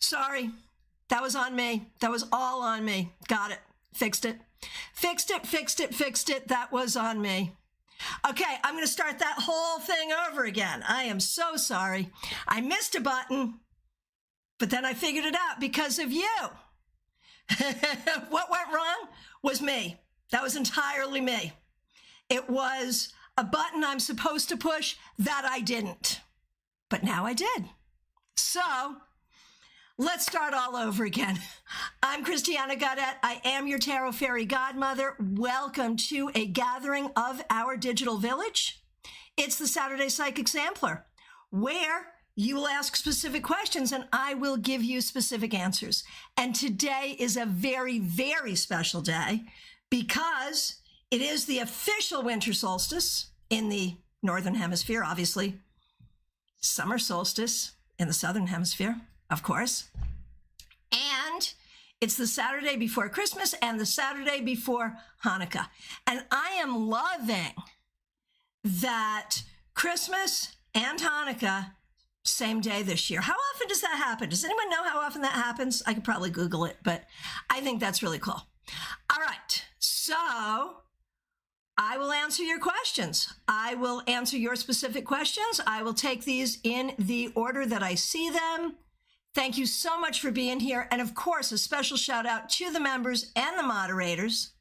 Sorry, that was on me. That was all on me. Got it. Fixed it. Fixed it. That was on me. Okay, I'm going to start that whole thing over again. I am so sorry. I missed a button, but then I figured it out because of you. What went wrong was me. That was entirely me. It was a button I'm supposed to push that I didn't, but now I did. So let's start all over again. I'm Christiana Gaudet. I am your Tarot Fairy Godmother. Welcome to a gathering of our digital village. It's the Saturday Psychic Sampler, where you will ask specific questions and I will give you specific answers. And today is a very, very special day because it is the official winter solstice in the Northern Hemisphere, obviously. Summer solstice in the Southern Hemisphere, of course. And it's the Saturday before Christmas and the Saturday before Hanukkah. And I am loving that Christmas and Hanukkah same day this year. How often does that happen? Does anyone know how often that happens? I could probably Google it, but I think that's really cool. All right, so I will answer your questions. I will answer your specific questions. I will take these in the order that I see them. Thank you so much for being here. And of course, a special shout out to the members and the moderators.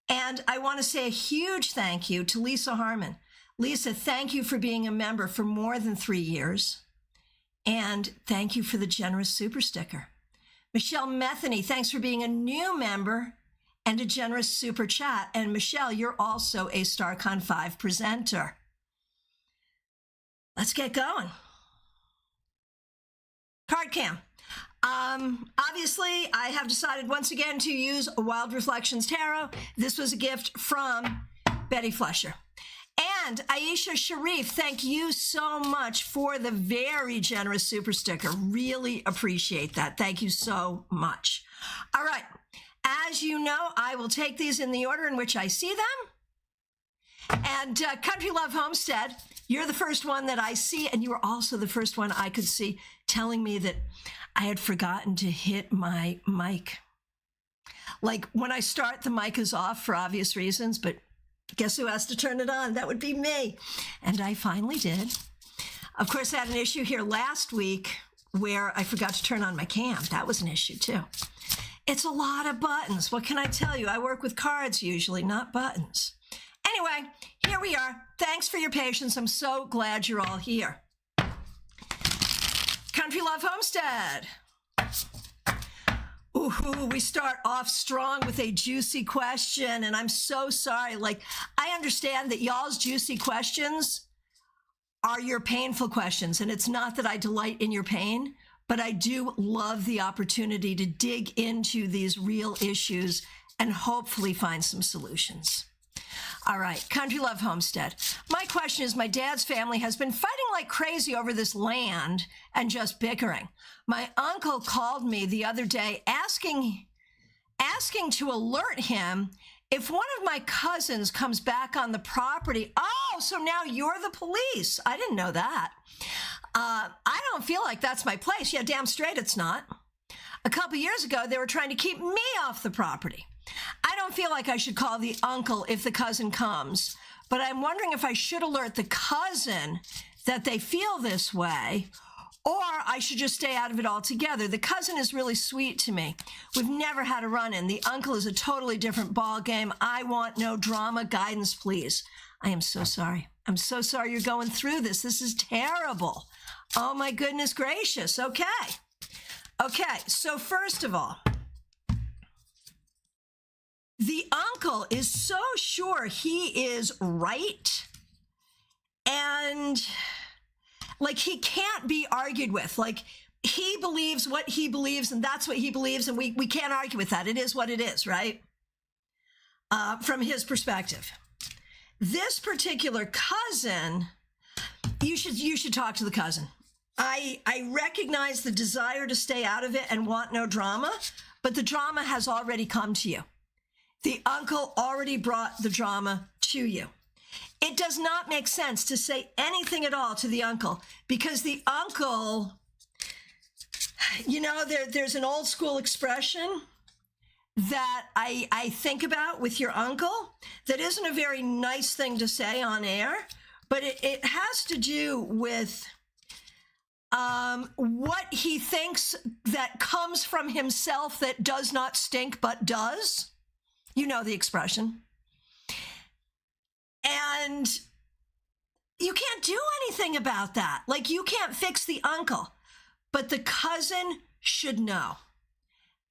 And I want to say a huge thank you to Lisa Harmon. Lisa, thank you for being a member for more than 3 years. And thank you for the generous super sticker. Michelle Metheny, thanks for being a new member and a generous super chat. And Michelle, you're also a StaarCon 5 presenter. Let's get going. Card cam. Obviously, I have decided once again to use Wild Reflections Tarot. This was a gift from Betty Fletcher. And Aisha Sharif, thank you so much for the very generous super sticker. Really appreciate that. Thank you so much. All right. As you know, I will take these in the order in which I see them. And Country Love Homestead, you're the first one that I see, and you were also the first one I could see telling me that I had forgotten to hit my mic. Like when I start, the mic is off for obvious reasons, but guess who has to turn it on? That would be me. And I finally did. Of course, I had an issue here last week where I forgot to turn on my cam. That was an issue too. It's a lot of buttons. What can I tell you? I work with cards usually, not buttons. Anyway, here we are. Thanks for your patience. I'm so glad you're all here. Country Love Homestead. Ooh, we start off strong with a juicy question, and I'm so sorry. Like, I understand that y'all's juicy questions are your painful questions, and it's not that I delight in your pain, but I do love the opportunity to dig into these real issues and hopefully find some solutions. All right, Country Love Homestead. My question is, my dad's family has been fighting like crazy over this land and just bickering. My uncle called me the other day asking to alert him if one of my cousins comes back on the property. Oh, so now you're the police. I didn't know that. I don't feel like that's my place. Yeah, damn straight it's not. A couple years ago, they were trying to keep me off the property. I don't feel like I should call the uncle if the cousin comes, but I'm wondering if I should alert the cousin that they feel this way, or I should just stay out of it altogether. The cousin is really sweet to me. We've never had a run-in. The uncle is a totally different ball game. I want no drama. Guidance, please. I am so sorry. I'm so sorry you're going through this. This is terrible. Oh, my goodness gracious. Okay. Okay, so first of all, the uncle is so sure he is right, and like he can't be argued with. Like he believes what he believes, and that's what he believes, and we can't argue with that. It is what it is, right? From his perspective. This particular cousin, you should talk to the cousin. I recognize the desire to stay out of it and want no drama, but the drama has already come to you. The uncle already brought the drama to you. It does not make sense to say anything at all to the uncle because the uncle, You know, there's an old school expression that I think about with your uncle that isn't a very nice thing to say on air, but it has to do with what he thinks that comes from himself that does not stink but does. You know the expression. And you can't do anything about that. Like, you can't fix the uncle, but the cousin should know.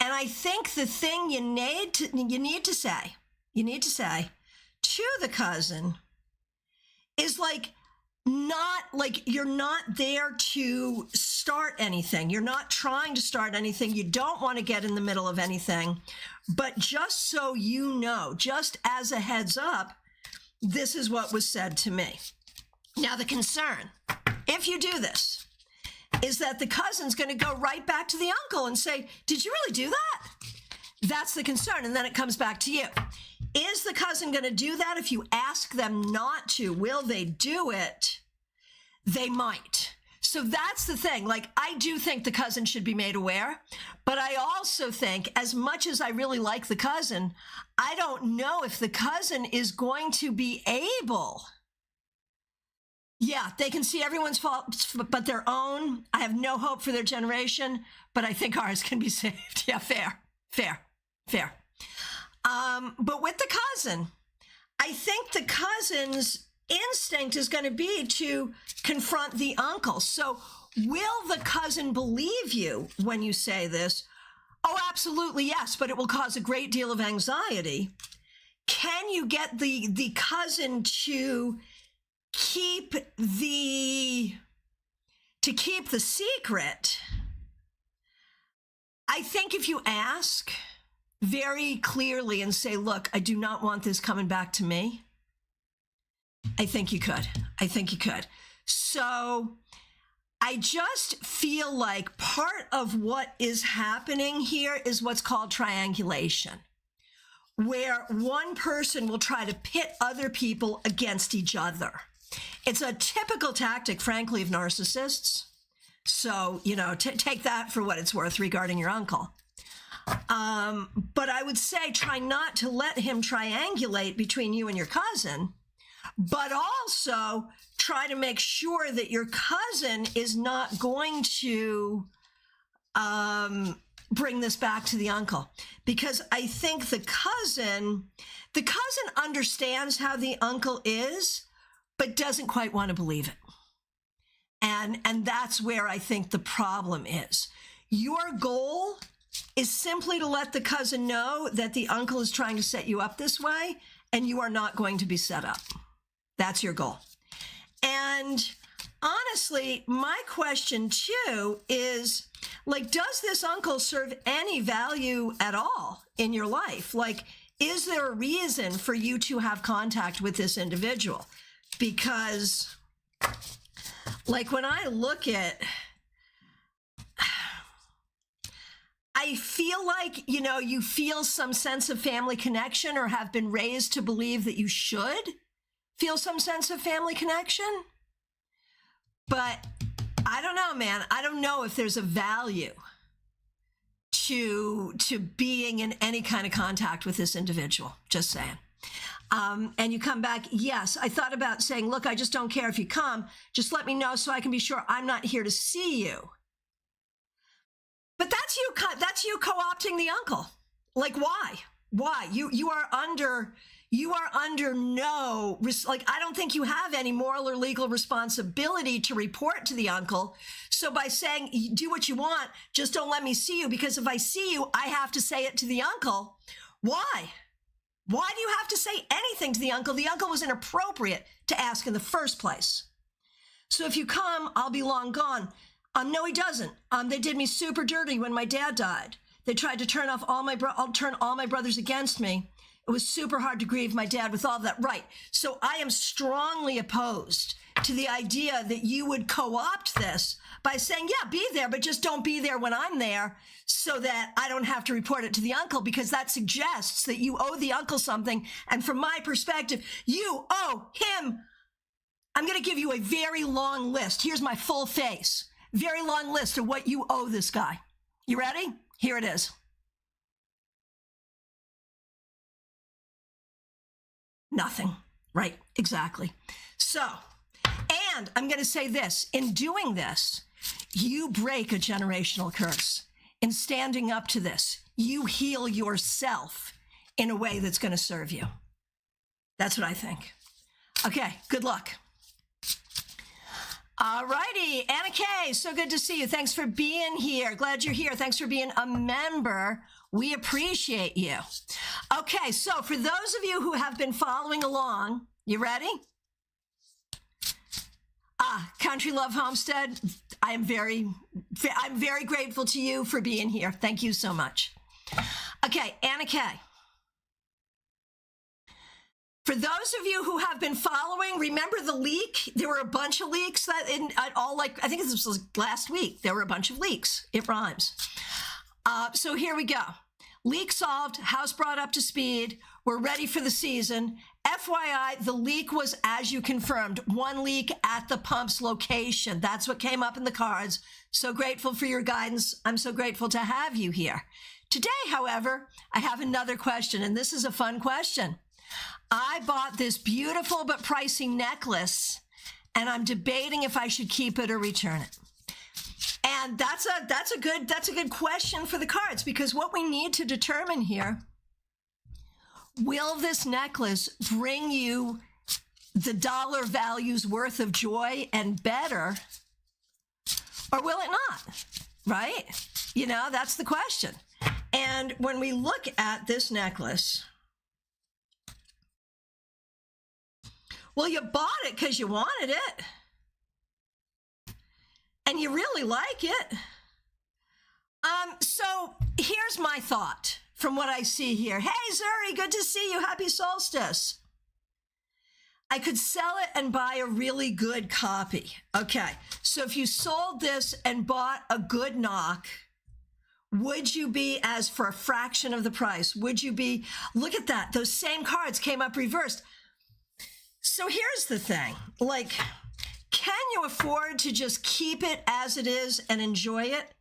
And I think the thing you need to say to the cousin is like, not like you're not there to start anything. You're not trying to start anything. You don't want to get in the middle of anything. But just so you know, just as a heads up, this is what was said to me. Now, the concern, if you do this, is that the cousin's going to go right back to the uncle and say, did you really do that? That's the concern. And then it comes back to you. Is the cousin going to do that if you ask them not to? Will they do it? They might. So that's the thing. Like, I do think the cousin should be made aware, but I also think, as much as I really like the cousin, I don't know if the cousin is going to be able. Yeah, they can see everyone's faults but their own. I have no hope for their generation, but I think ours can be saved. Yeah, fair. But with the cousin, I think the cousin's instinct is going to be to confront the uncle. So will the cousin believe you when you say this? Oh, absolutely, yes, but it will cause a great deal of anxiety. Can you get the cousin to keep the secret? I think if you ask very clearly and say, look, I do not want this coming back to me, I think you could. So I just feel like part of what is happening here is what's called triangulation, where one person will try to pit other people against each other. It's a typical tactic, frankly, of narcissists. So, you know, take that for what it's worth regarding your uncle. But I would say try not to let him triangulate between you and your cousin, but also try to make sure that your cousin is not going to bring this back to the uncle. Because I think the cousin understands how the uncle is, but doesn't quite want to believe it. And that's where I think the problem is. Your goal is simply to let the cousin know that the uncle is trying to set you up this way, and you are not going to be set up. That's your goal. And honestly, my question too is, like, does this uncle serve any value at all in your life? Like, is there a reason for you to have contact with this individual? Because, like, when I look at, I feel like, you know, you feel some sense of family connection or have been raised to believe that you should feel some sense of family connection. But I don't know, man. I don't know if there's a value to being in any kind of contact with this individual. Just saying. And you come back, yes, I thought about saying, look, I just don't care if you come. Just let me know so I can be sure I'm not here to see you. But that's you co-opting the uncle. Like, why? You are under no, like, I don't think you have any moral or legal responsibility to report to the uncle. So by saying, do what you want, just don't let me see you, because if I see you, I have to say it to the uncle. Why? Why do you have to say anything to the uncle? The uncle was inappropriate to ask in the first place. So if you come, I'll be long gone. No, he doesn't. They did me super dirty when my dad died. They tried to turn all my brothers against me. It was super hard to grieve my dad with all of that. Right. So I am strongly opposed to the idea that you would co-opt this by saying, yeah, be there, but just don't be there when I'm there, so that I don't have to report it to the uncle, because that suggests that you owe the uncle something. And from my perspective, you owe him. I'm going to give you a very long list. Here's my full face. very long list of what you owe this guy. You ready? Here it is. Nothing. Right, exactly. So, and I'm going to say this, in doing this, you break a generational curse. In standing up to this, you heal yourself in a way that's going to serve you. That's what I think. Okay, good luck. All righty, Anna Kay, so good to see you. Thanks for being here. Glad you're here. Thanks for being a member. We appreciate you. Okay, so for those of you who have been following along, you ready? Country Love Homestead, I'm very grateful to you for being here. Thank you so much. Okay, Anna Kay. For those of you who have been following, remember the leak? There were a bunch of leaks that I think this was last week. There were a bunch of leaks. It rhymes. So here we go. Leak solved, house brought up to speed. We're ready for the season. FYI, the leak was, as you confirmed, one leak at the pump's location. That's what came up in the cards. So grateful for your guidance. I'm so grateful to have you here. Today, however, I have another question, and this is a fun question. I bought this beautiful but pricey necklace, and I'm debating if I should keep it or return it. And that's a good question for the cards, because what we need to determine here, will this necklace bring you the dollar value's worth of joy and better, or will it not? Right? You know, that's the question. And when we look at this necklace, well, you bought it because you wanted it. And you really like it. So here's my thought from what I see here. Hey, Zuri, good to see you. Happy solstice. I could sell it and buy a really good copy. Okay, so if you sold this and bought a good knock, would you be, as for a fraction of the price, would you be, look at that, those same cards came up reversed. So here's the thing, like, can you afford to just keep it as it is and enjoy it?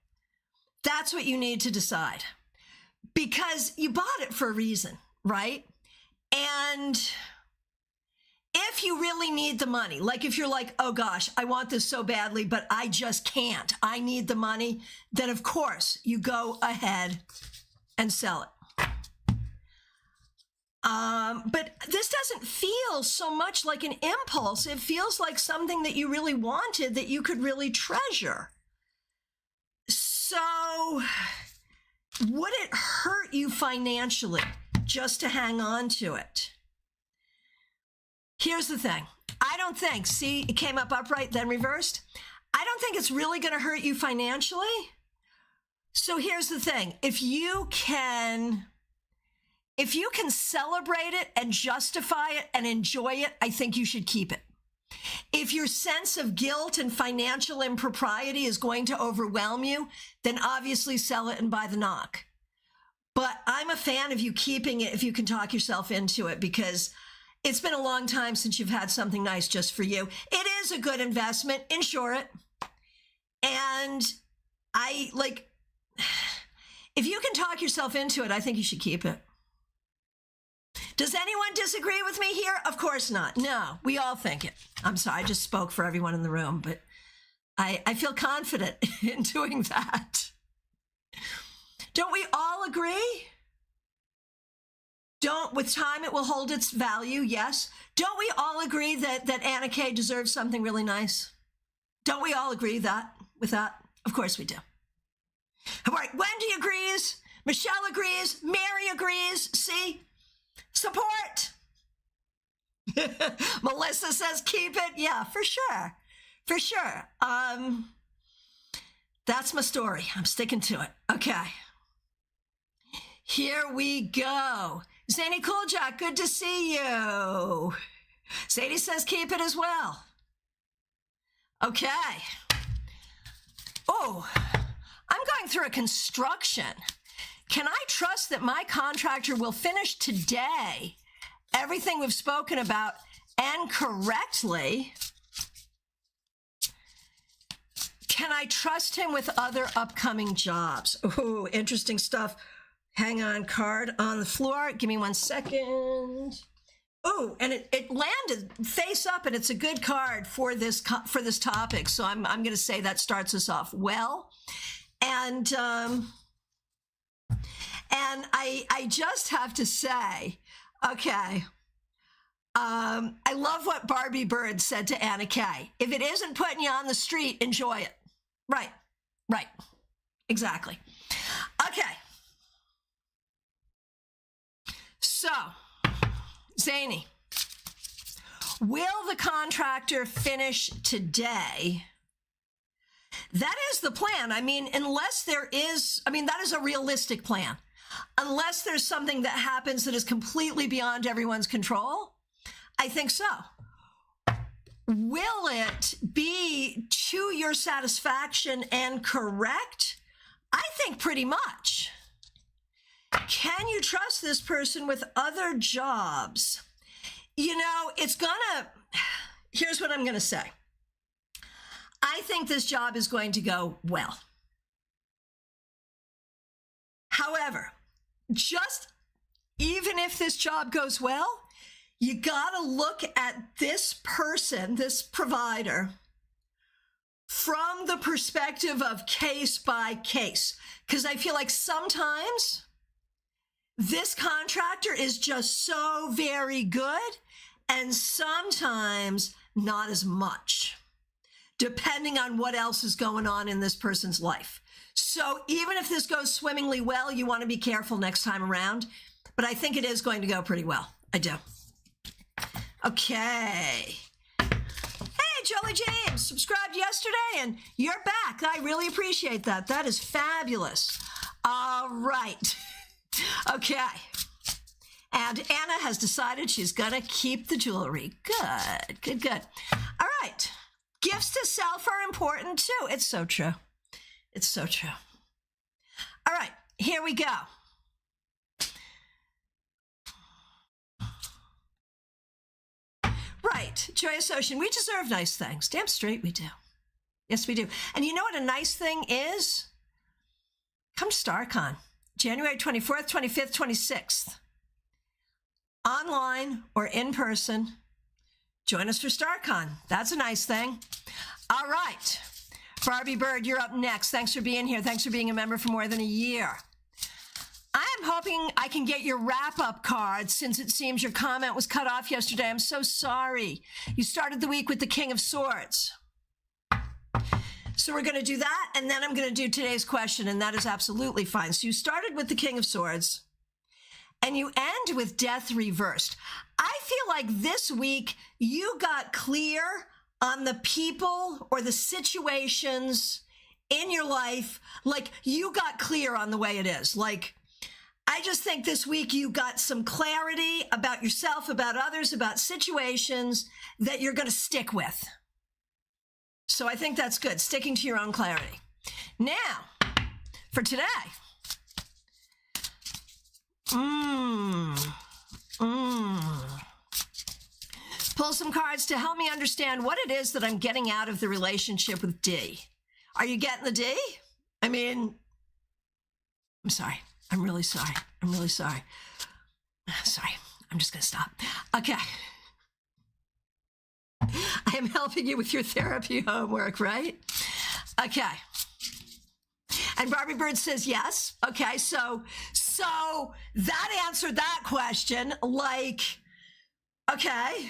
That's what you need to decide, because you bought it for a reason, right? And if you really need the money, like if you're like, oh gosh, I want this so badly, but I just can't, I need the money, then of course you go ahead and sell it. But this doesn't feel so much like an impulse. It feels like something that you really wanted, that you could really treasure. So would it hurt you financially just to hang on to it? Here's the thing. I don't think, see, it came up upright, then reversed. I don't think it's really going to hurt you financially. So here's the thing. If you can celebrate it and justify it and enjoy it, I think you should keep it. If your sense of guilt and financial impropriety is going to overwhelm you, then obviously sell it and buy the knock. But I'm a fan of you keeping it if you can talk yourself into it, because it's been a long time since you've had something nice just for you. It is a good investment. Insure it. And if you can talk yourself into it, I think you should keep it. Does anyone disagree with me here? Of course not. No, we all think it. I'm sorry, I just spoke for everyone in the room, but I feel confident in doing that. Don't we all agree? With time, it will hold its value, yes. Don't we all agree that Anna Kay deserves something really nice? Don't we all agree with that? Of course we do. All right, Wendy agrees. Michelle agrees. Mary agrees. See? Support. Melissa says keep it. Yeah, for sure. For sure. That's my story. I'm sticking to it. Okay. Here we go. Zany Cooljack, good to see you. Sadie says keep it as well. Okay. Oh, I'm going through a construction. Can I trust that my contractor will finish today everything we've spoken about and correctly? can I trust him with other upcoming jobs? Ooh, interesting stuff. Hang on, card on the floor. Give me 1 second. Oh, and it landed face up, and it's a good card for this topic. So I'm going to say that starts us off well. And I just have to say, okay, I love what Barbie Bird said to Anna Kay. If it isn't putting you on the street, enjoy it. Right, exactly. Okay. So, Zany, will the contractor finish today? That is the plan. I mean, unless there is, that is a realistic plan. Unless there's something that happens that is completely beyond everyone's control, I think so. Will it be to your satisfaction and correct? I think pretty much. Can you trust this person with other jobs? Here's what I'm going to say. I think this job is going to go well. However, just even if this job goes well, you got to look at this person, this provider, from the perspective of case by case. Because I feel like sometimes this contractor is just so very good, and sometimes not as much, depending on what else is going on in this person's life. So even if this goes swimmingly well, you want to be careful next time around. But I think it is going to go pretty well. I do. Okay. Hey, Jolie James, subscribed yesterday and you're back. I really appreciate that. That is fabulous. All right. Okay. And Anna has decided she's going to keep the jewelry. Good. All right. Gifts to self are important too. It's so true. It's so true. All right. Here we go. Right. Joyous Ocean. We deserve nice things. Damn straight we do. Yes, we do. And you know what a nice thing is? Come to StaarCon. January 24th, 25th, 26th. Online or in person. Join us for StaarCon. That's a nice thing. All right. Barbie Bird, you're up next. Thanks for being here. Thanks for being a member for more than a year. I am hoping I can get your wrap-up card since it seems your comment was cut off yesterday. I'm so sorry. You started the week with the King of Swords. So we're going to do that, and then I'm going to do today's question, and that is absolutely fine. So you started with the King of Swords, and you end with Death Reversed. I feel like this week you got clear on the people or the situations in your life. Like, you got clear on the way it is. Like, I just think this week you got some clarity about yourself, about others, about situations that you're going to stick with. So I think that's good, sticking to your own clarity. Now, for today. Pull some cards to help me understand what it is that I'm getting out of the relationship with D. Are you getting the D? I mean, I'm sorry. I'm really sorry. I'm really sorry. Sorry. I'm just going to stop. Okay. I am helping you with your therapy homework, right? Okay. And Barbie Bird says yes. Okay. So that answered that question. Like, okay.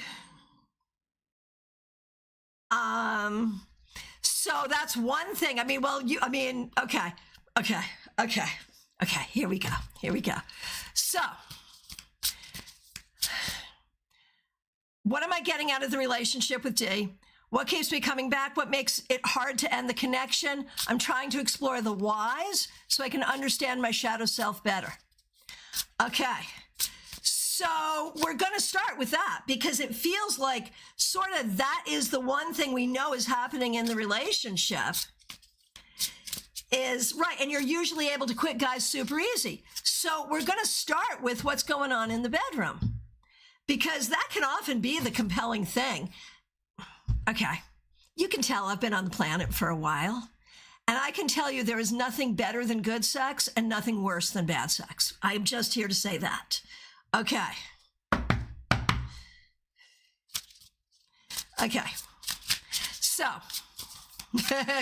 So that's one thing. Okay, here we go. So, what am I getting out of the relationship with D? What keeps me coming back? What makes it hard to end the connection? I'm trying to explore the whys so I can understand my shadow self better. Okay, so we're going to start with that because it feels like sort of that is the one thing we know is happening in the relationship. Is right, and you're usually able to quit guys super easy. So we're going to start with what's going on in the bedroom because that can often be the compelling thing. Okay, you can tell I've been on the planet for a while. And I can tell you there is nothing better than good sex and nothing worse than bad sex. I'm just here to say that. Okay. Okay. So,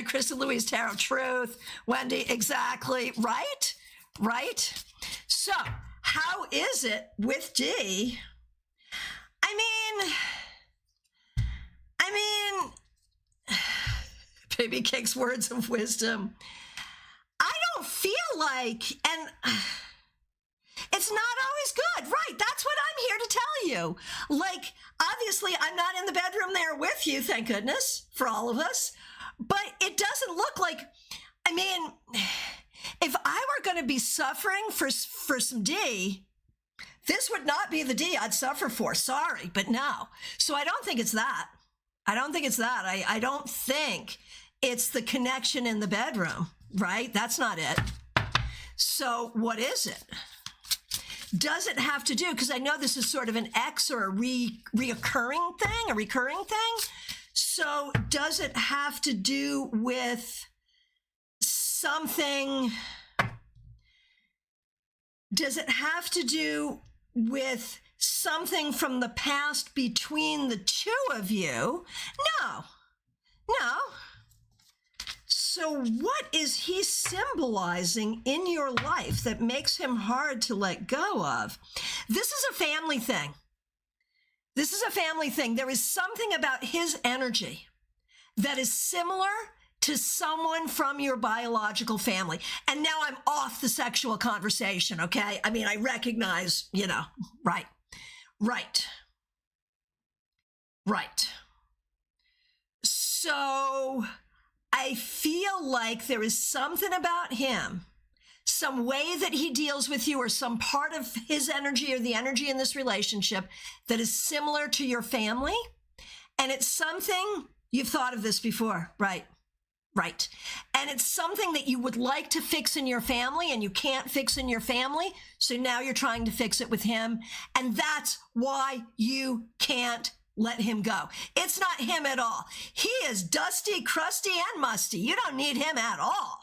Kristen Louise Tarot, truth. Wendy, exactly. Right? Right? So, how is it with D? I mean, Baby Cake's words of wisdom. I don't feel like, and it's not always good. Right. That's what I'm here to tell you. Like, obviously, I'm not in the bedroom there with you, thank goodness, for all of us. But it doesn't look like, I mean, if I were going to be suffering for some D, this would not be the D I'd suffer for. Sorry, but no. So I don't think it's that. I don't think it's that. I don't think it's the connection in the bedroom, right? That's not it. So what is it? Does it have to do, because I know this is sort of an X or a recurring thing. So does it have to do with something? Does it have to do with something from the past between the two of you? No. So what is he symbolizing in your life that makes him hard to let go of? This is a family thing. There is something about his energy that is similar to someone from your biological family. And now I'm off the sexual conversation, okay? I mean, I recognize, right. So I feel like there is something about him, some way that he deals with you or some part of his energy or the energy in this relationship that is similar to your family. And it's something, you've thought of this before, right? And it's something that you would like to fix in your family and you can't fix in your family. So now you're trying to fix it with him. And that's why you can't let him go. It's not him at all. He is dusty, crusty, and musty. You don't need him at all.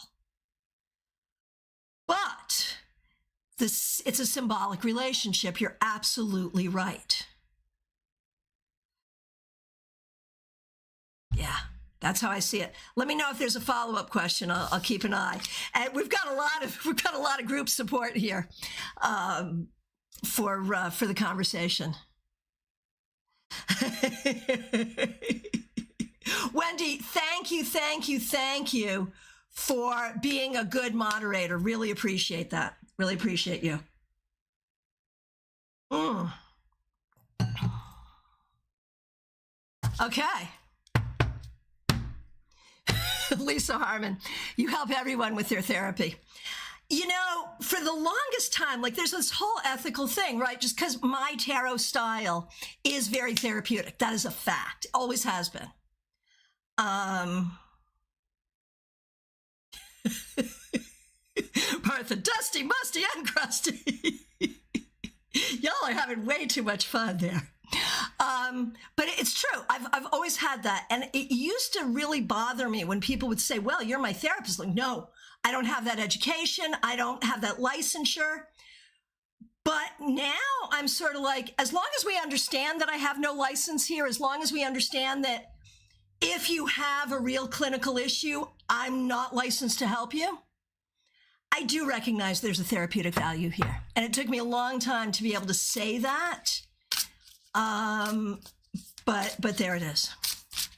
But it's a symbolic relationship. You're absolutely right. Yeah. That's how I see it. Let me know if there's a follow-up question. I'll keep an eye. And we've got a lot of group support here for the conversation. Wendy, thank you for being a good moderator. Really appreciate that. Really appreciate you. Okay. Lisa Harmon, you help everyone with their therapy. For the longest time, like there's this whole ethical thing, right? Just because my tarot style is very therapeutic. That is a fact. Always has been. Martha, dusty, musty, and crusty. Y'all are having way too much fun there. But it's true. I've always had that. And it used to really bother me when people would say, well, you're my therapist. Like, no, I don't have that education. I don't have that licensure. But now I'm sort of like, as long as we understand that I have no license here, as long as we understand that if you have a real clinical issue, I'm not licensed to help you. I do recognize there's a therapeutic value here. And it took me a long time to be able to say that. But there it is.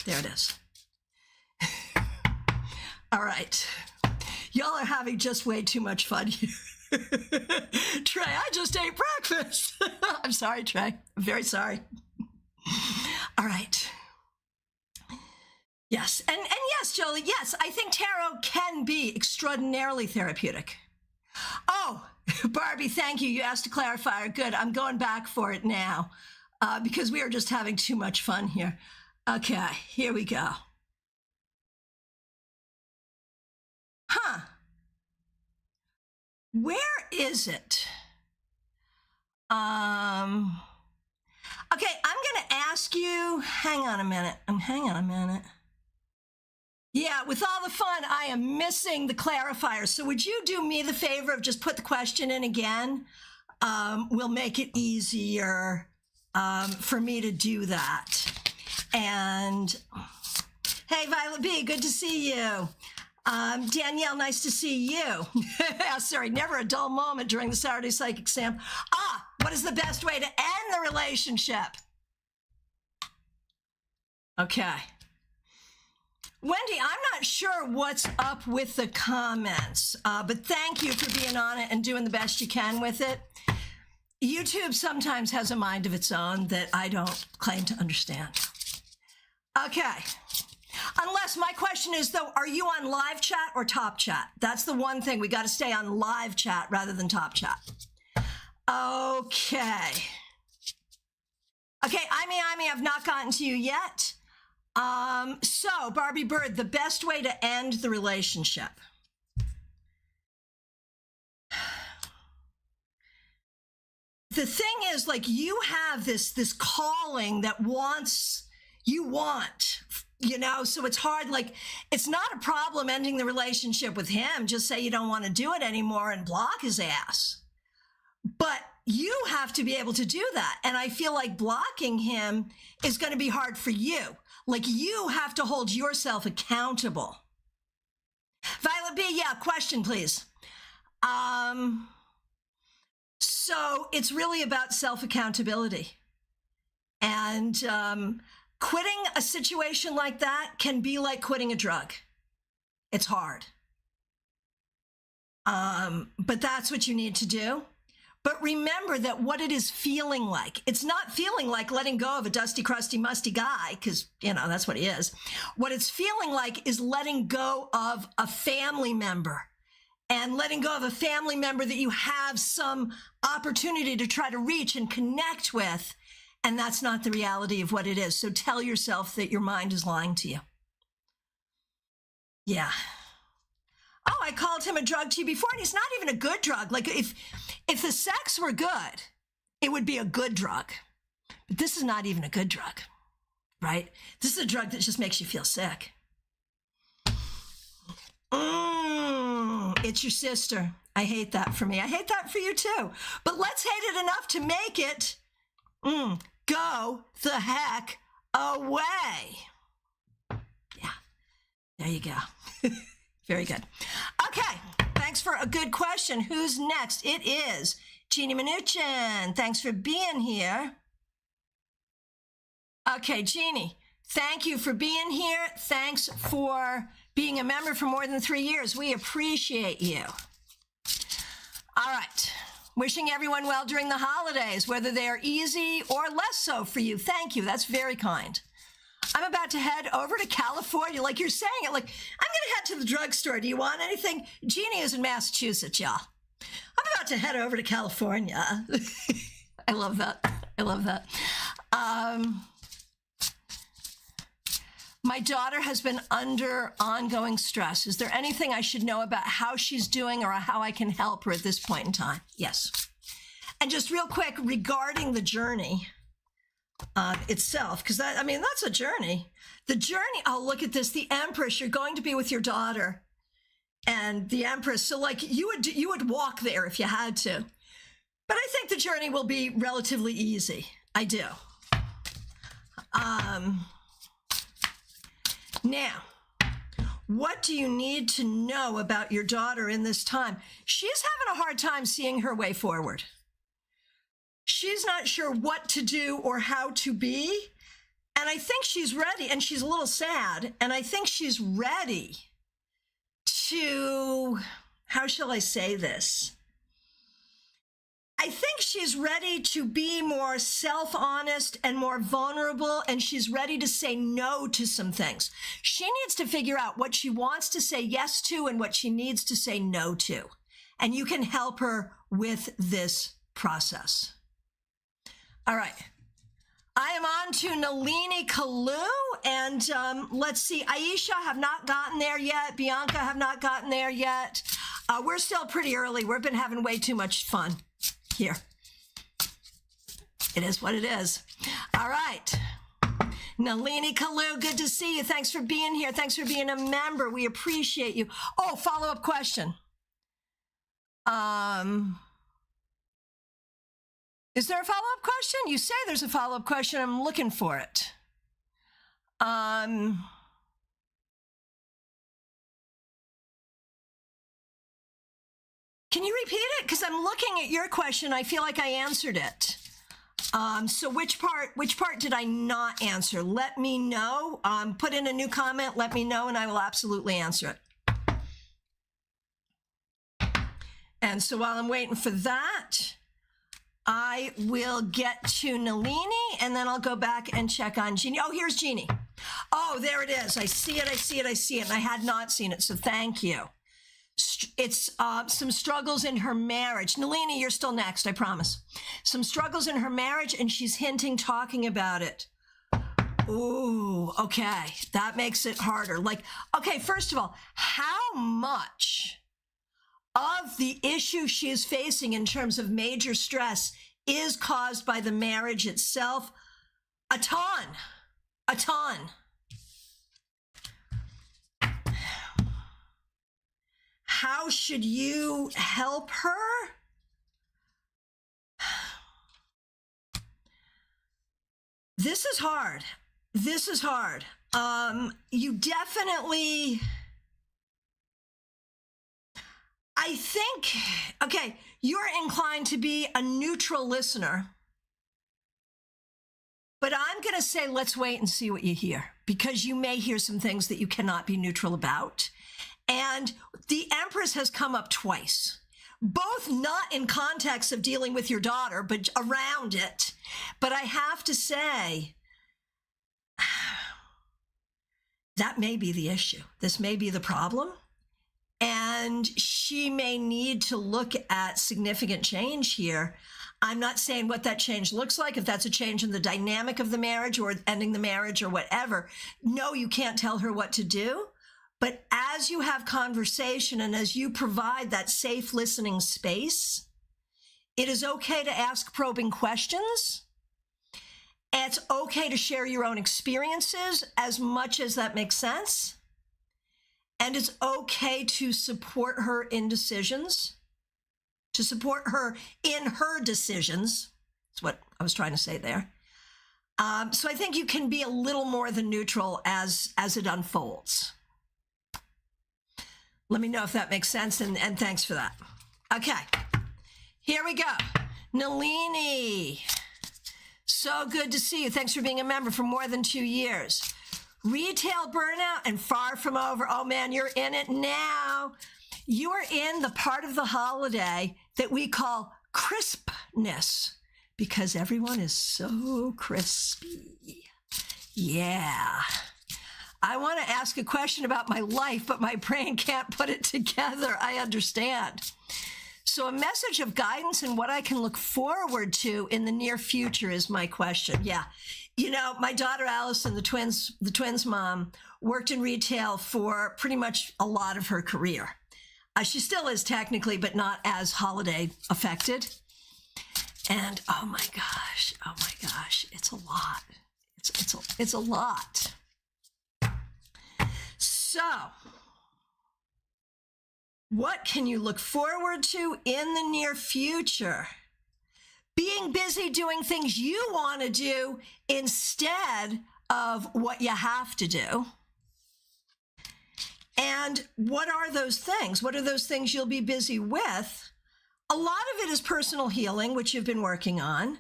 There it is. All right. Y'all are having just way too much fun here. Trey, I just ate breakfast. I'm sorry, Trey. I'm very sorry. All right. Yes. And yes, Jolie, yes, I think tarot can be extraordinarily therapeutic. Oh, Barbie, thank you. You asked a clarifier. Good. I'm going back for it now. Because we are just having too much fun here. Okay, here we go. Where is it? Okay, I'm going to ask you, hang on a minute. Yeah, with all the fun, I am missing the clarifier. So would you do me the favor of just put the question in again? We'll make it easier for me to do that. And hey, Violet B, good to see you. Danielle, nice to see you. Sorry, never a dull moment during the Saturday Psychic Exam. What is the best way to end the relationship? Okay. Wendy, I'm not sure what's up with the comments, but thank you for being on it and doing the best you can with it. YouTube sometimes has a mind of its own that I don't claim to understand. Okay. Unless my question is, though, are you on live chat or top chat? That's the one thing. We got to stay on live chat rather than top chat. Okay. Okay, Imi, I've not gotten to you yet. So, Barbie Bird, the best way to end the relationship. The thing is, like, you have this calling that you want, you know, so it's hard. Like, it's not a problem ending the relationship with him. Just say you don't want to do it anymore and block his ass. But you have to be able to do that. And I feel like blocking him is going to be hard for you. Like, you have to hold yourself accountable. Violet B, yeah, question, please. So it's really about self-accountability. And quitting a situation like that can be like quitting a drug. It's hard. But that's what you need to do. But remember that what it is feeling like, it's not feeling like letting go of a dusty, crusty, musty guy, because, you know, that's what he is. What it's feeling like is letting go of a family member, and letting go of a family member that you have some opportunity to try to reach and connect with. And that's not the reality of what it is. So tell yourself that your mind is lying to you. Yeah. Oh, I called him a drug to you before, and he's not even a good drug. Like, if the sex were good, it would be a good drug. But this is not even a good drug, right? This is a drug that just makes you feel sick. It's your sister. I hate that for me. I hate that for you too. But let's hate it enough to make it go the heck away. Yeah, there you go. Very good. Okay, thanks for a good question. Who's next? It is Jeannie Mnuchin. Thanks for being here. Okay, Jeannie, thank you for being here. Thanks for being a member for more than 3 years. We appreciate you. All right. Wishing everyone well during the holidays, whether they are easy or less so for you. Thank you. That's very kind. I'm about to head over to California. Like you're saying it, like, I'm going to head to the drugstore. Do you want anything? Jeannie is in Massachusetts, y'all. I'm about to head over to California. I love that. I love that. My daughter has been under ongoing stress. Is there anything I should know about how she's doing or how I can help her at this point in time? Yes. And just real quick, regarding the journey itself, because that's a journey. The journey, oh, look at this. The Empress, you're going to be with your daughter and the Empress. So like you would walk there if you had to. But I think the journey will be relatively easy. I do. Now, what do you need to know about your daughter in this time? She's having a hard time seeing her way forward. She's not sure what to do or how to be. And I think she's ready, and she's a little sad. And I think she's ready to, how shall I say this? I think she's ready to be more self-honest and more vulnerable, and she's ready to say no to some things. She needs to figure out what she wants to say yes to and what she needs to say no to. And you can help her with this process. All right. I am on to Nalini Kalu, and let's see. Aisha, have not gotten there yet. Bianca, have not gotten there yet. We're still pretty early. We've been having way too much fun here. It is what it is. All right. Nalini Kalu, good to see you. Thanks for being here. Thanks for being a member. We appreciate you. Oh, follow-up question. Is there a follow-up question? You say there's a follow-up question. I'm looking for it. Can you repeat it? Because I'm looking at your question. I feel like I answered it. So which part did I not answer? Let me know. Put in a new comment. Let me know, and I will absolutely answer it. And so while I'm waiting for that, I will get to Nalini, and then I'll go back and check on Jeannie. Oh, here's Jeannie. Oh, there it is. I see it, I see it, I see it. And I had not seen it, so thank you. It's some struggles in her marriage. Nalini, you're still next, I promise. Some struggles in her marriage, and she's talking about it. Ooh, okay. That makes it harder. Like, okay, first of all, how much of the issue she is facing in terms of major stress is caused by the marriage itself? A ton. A ton. How should you help her? This is hard. This is hard. You definitely... I think, okay, you're inclined to be a neutral listener, but I'm going to say let's wait and see what you hear, because you may hear some things that you cannot be neutral about. And the Empress has come up twice, both not in context of dealing with your daughter, but around it. But I have to say, that may be the issue. This may be the problem. And she may need to look at significant change here. I'm not saying what that change looks like, if that's a change in the dynamic of the marriage or ending the marriage or whatever. No, you can't tell her what to do. But as you have conversation and as you provide that safe listening space, it is okay to ask probing questions. It's okay to share your own experiences as much as that makes sense. And it's okay to support her in decisions, to support her in her decisions. That's what I was trying to say there. So I think you can be a little more than neutral as it unfolds. Let me know if that makes sense, and thanks for that. Okay, here we go. Nalini, so good to see you. Thanks for being a member for more than 2 years. Retail burnout and far from over. Oh man, you're in it now. You are in the part of the holiday that we call crispness, because everyone is so crispy. Yeah. I want to ask a question about my life, but my brain can't put it together. I understand. So a message of guidance and what I can look forward to in the near future is my question. Yeah. You know, my daughter Allison, the twins' mom, worked in retail for pretty much a lot of her career. She still is technically, but not as holiday affected. And oh my gosh, it's a lot. It's a lot. So, what can you look forward to in the near future? Being busy doing things you want to do instead of what you have to do. And what are those things? What are those things you'll be busy with? A lot of it is personal healing, which you've been working on.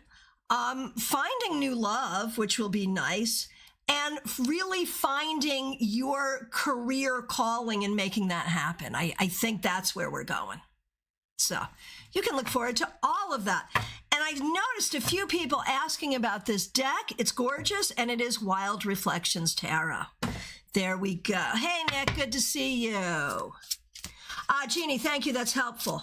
Finding new love, which will be nice. And really finding your career calling and making that happen. I think that's where we're going. So you can look forward to all of that. And I've noticed a few people asking about this deck. It's gorgeous, and it is Wild Reflections Tarot. There we go. Hey, Nick, good to see you. Jeannie, thank you. That's helpful.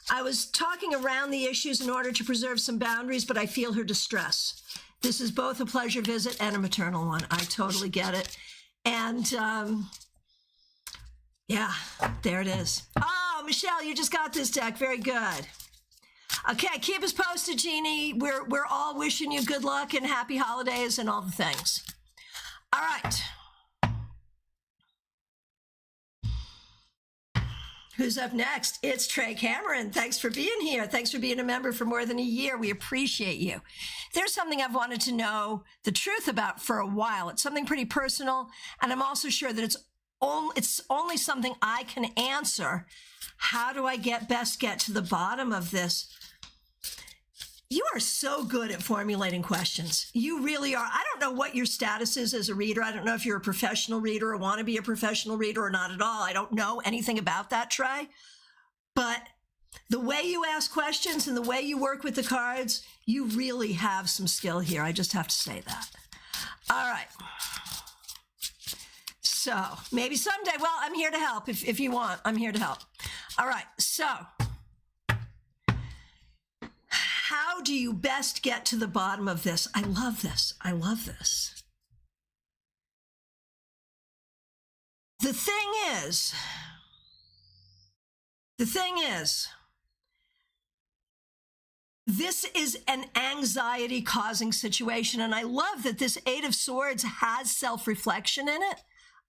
I was talking around the issues in order to preserve some boundaries, but I feel her distress. This is both a pleasure visit and a maternal one. I totally get it. And yeah, there it is. Oh, Michelle, you just got this deck. Very good. Okay, keep us posted, Jeannie. We're all wishing you good luck and happy holidays and all the things. All right. Who's up next? It's Trey Cameron. Thanks for being here. Thanks for being a member for more than a year. We appreciate you. There's something I've wanted to know the truth about for a while. It's something pretty personal, and I'm also sure that it's only something I can answer. How do I best get to the bottom of this? You are so good at formulating questions. You really are. I don't know what your status is as a reader. I don't know if you're a professional reader or want to be a professional reader or not at all. I don't know anything about that, Trey. But the way you ask questions and the way you work with the cards, you really have some skill here. I just have to say that. All right. So maybe someday, well, I'm here to help if you want. I'm here to help. All right. So how do you best get to the bottom of this? I love this. I love this. The thing is, this is an anxiety-causing situation, and I love that this Eight of Swords has self-reflection in it.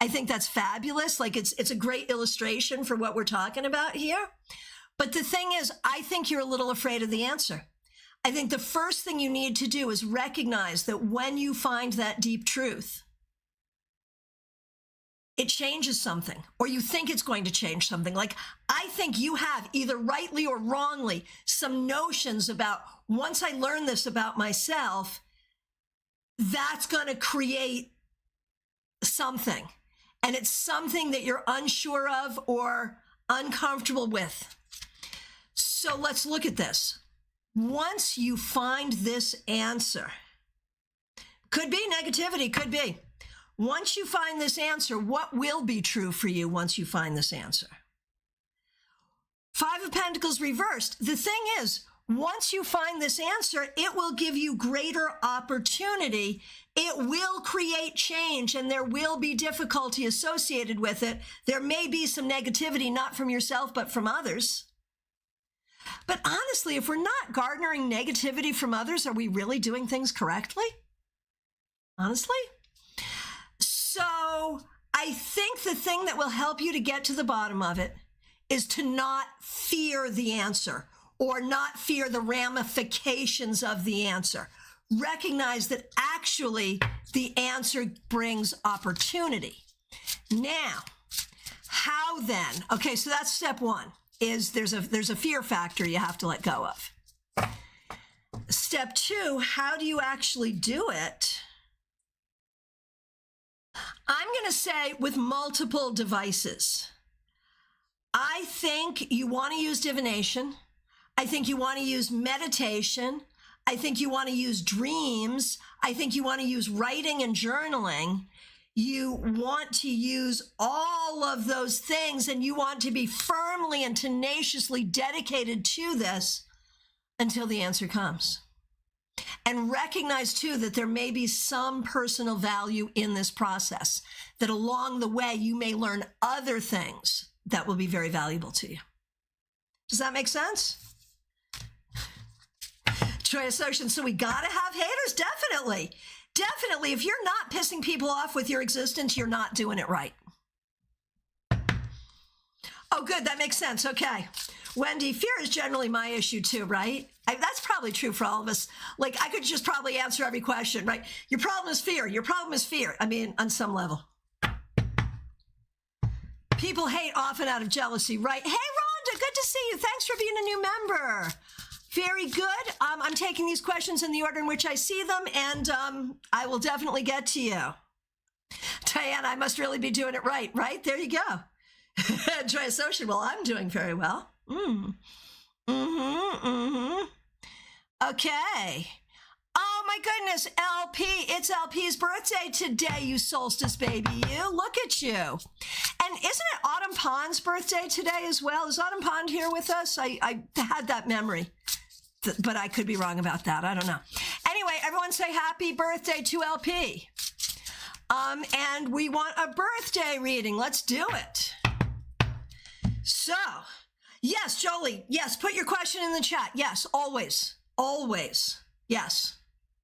I think that's fabulous. Like it's a great illustration for what we're talking about here. But the thing is, I think you're a little afraid of the answer. I think the first thing you need to do is recognize that when you find that deep truth, it changes something, or you think it's going to change something. Like, I think you have, either rightly or wrongly, some notions about, once I learn this about myself, that's going to create something. And it's something that you're unsure of or uncomfortable with. So let's look at this. Once you find this answer, could be negativity, could be. Once you find this answer, what will be true for you once you find this answer? Five of Pentacles reversed. The thing is, once you find this answer, it will give you greater opportunity. It will create change, and there will be difficulty associated with it. There may be some negativity, not from yourself, but from others. But honestly, if we're not garnering negativity from others, are we really doing things correctly? Honestly? So I think the thing that will help you to get to the bottom of it is to not fear the answer or not fear the ramifications of the answer. Recognize that actually the answer brings opportunity. Now, how then? Okay, so that's step one. Is there's a fear factor you have to let go of. Step two, how do you actually do it? I'm going to say with multiple devices. I think you want to use divination. I think you want to use meditation. I think you want to use dreams. I think you want to use writing and journaling. You want to use all of those things, and you want to be firmly and tenaciously dedicated to this until the answer comes. And recognize, too, that there may be some personal value in this process, that along the way, you may learn other things that will be very valuable to you. Does that make sense? Troy Association, so we got to have haters? Definitely. Definitely, if you're not pissing people off with your existence, you're not doing it right. Oh, good. That makes sense. Okay. Wendy, fear is generally my issue too, right? That's probably true for all of us. Like, I could just probably answer every question, right? Your problem is fear. Your problem is fear. I mean, on some level. People hate often out of jealousy, right? Hey, Rhonda, good to see you. Thanks for being a new member. Very good. I'm taking these questions in the order in which I see them, and I will definitely get to you. Diana, I must really be doing it right, right? There you go. Joy Associate, well, I'm doing very well. Okay. Oh, my goodness, LP. It's LP's birthday today, you solstice baby. You. Look at you. And isn't it Autumn Pond's birthday today as well? Is Autumn Pond here with us? I had that memory, but I could be wrong about that. I don't know. Anyway, everyone say happy birthday to LP. And we want a birthday reading. Let's do it. So, yes, Jolie. Yes, put your question in the chat. Yes, always. Always. Yes.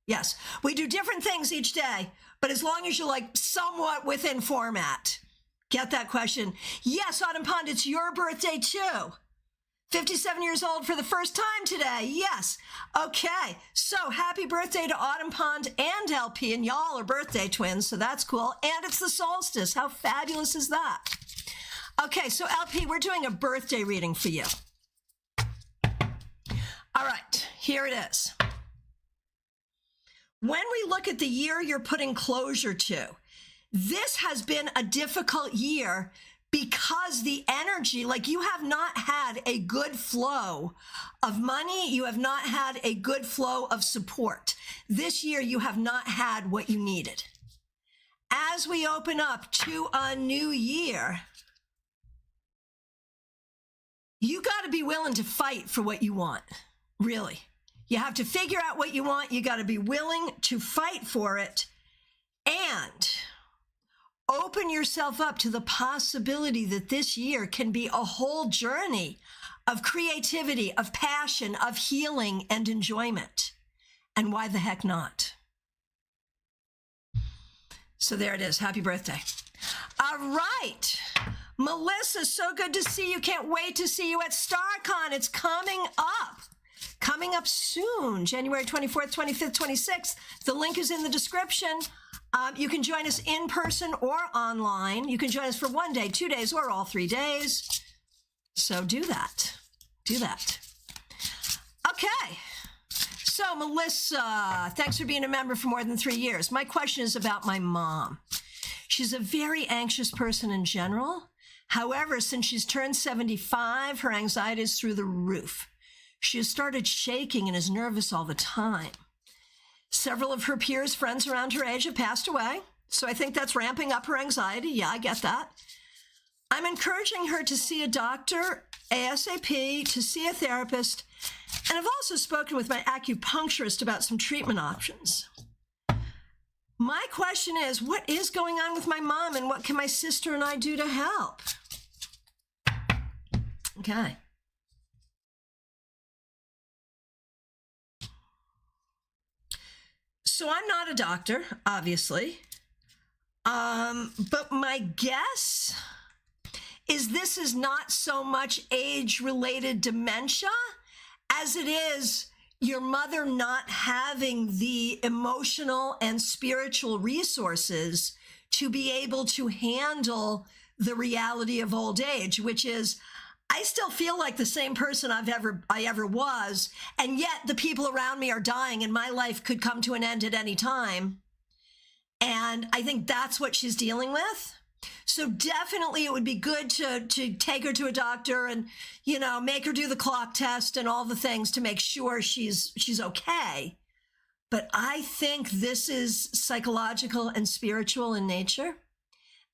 Yes, we do different things each day, but as long as you're like somewhat within format. Get that question? Yes, Autumn Pond, it's your birthday too. 57 years old for the first time today. Yes. Okay. So happy birthday to Autumn Pond and LP, and y'all are birthday twins, so that's cool. And it's the solstice. How fabulous is that? Okay, so LP, we're doing a birthday reading for you. All right, here it is. When we look at the year you're putting closure to, this has been a difficult year because the energy, like you have not had a good flow of money. You have not had a good flow of support. This year, you have not had what you needed. As we open up to a new year, you got to be willing to fight for what you want, really. You have to figure out what you want. You got to be willing to fight for it and open yourself up to the possibility that this year can be a whole journey of creativity, of passion, of healing and enjoyment. And why the heck not? So there it is. Happy birthday. All right. Melissa, so good to see you. Can't wait to see you at StaarCon. It's coming up. Coming up soon, January 24th, 25th, 26th. The link is in the description. You can join us in person or online. You can join us for 1 day, 2 days, or all 3 days. So do that. Do that. Okay. So, Melissa, thanks for being a member for more than 3 years. My question is about my mom. She's a very anxious person in general. However, since she's turned 75, her anxiety is through the roof. She has started shaking and is nervous all the time. Several of her peers, friends around her age have passed away. So I think that's ramping up her anxiety. Yeah, I get that. I'm encouraging her to see a doctor ASAP, to see a therapist. And I've also spoken with my acupuncturist about some treatment options. My question is, what is going on with my mom and what can my sister and I do to help? Okay. So I'm not a doctor, obviously, but my guess is this is not so much age-related dementia as it is your mother not having the emotional and spiritual resources to be able to handle the reality of old age, which is, I still feel like the same person I ever was, and yet the people around me are dying and my life could come to an end at any time. And I think that's what she's dealing with. So definitely it would be good to take her to a doctor and, you know, make her do the clock test and all the things to make sure she's okay. But I think this is psychological and spiritual in nature.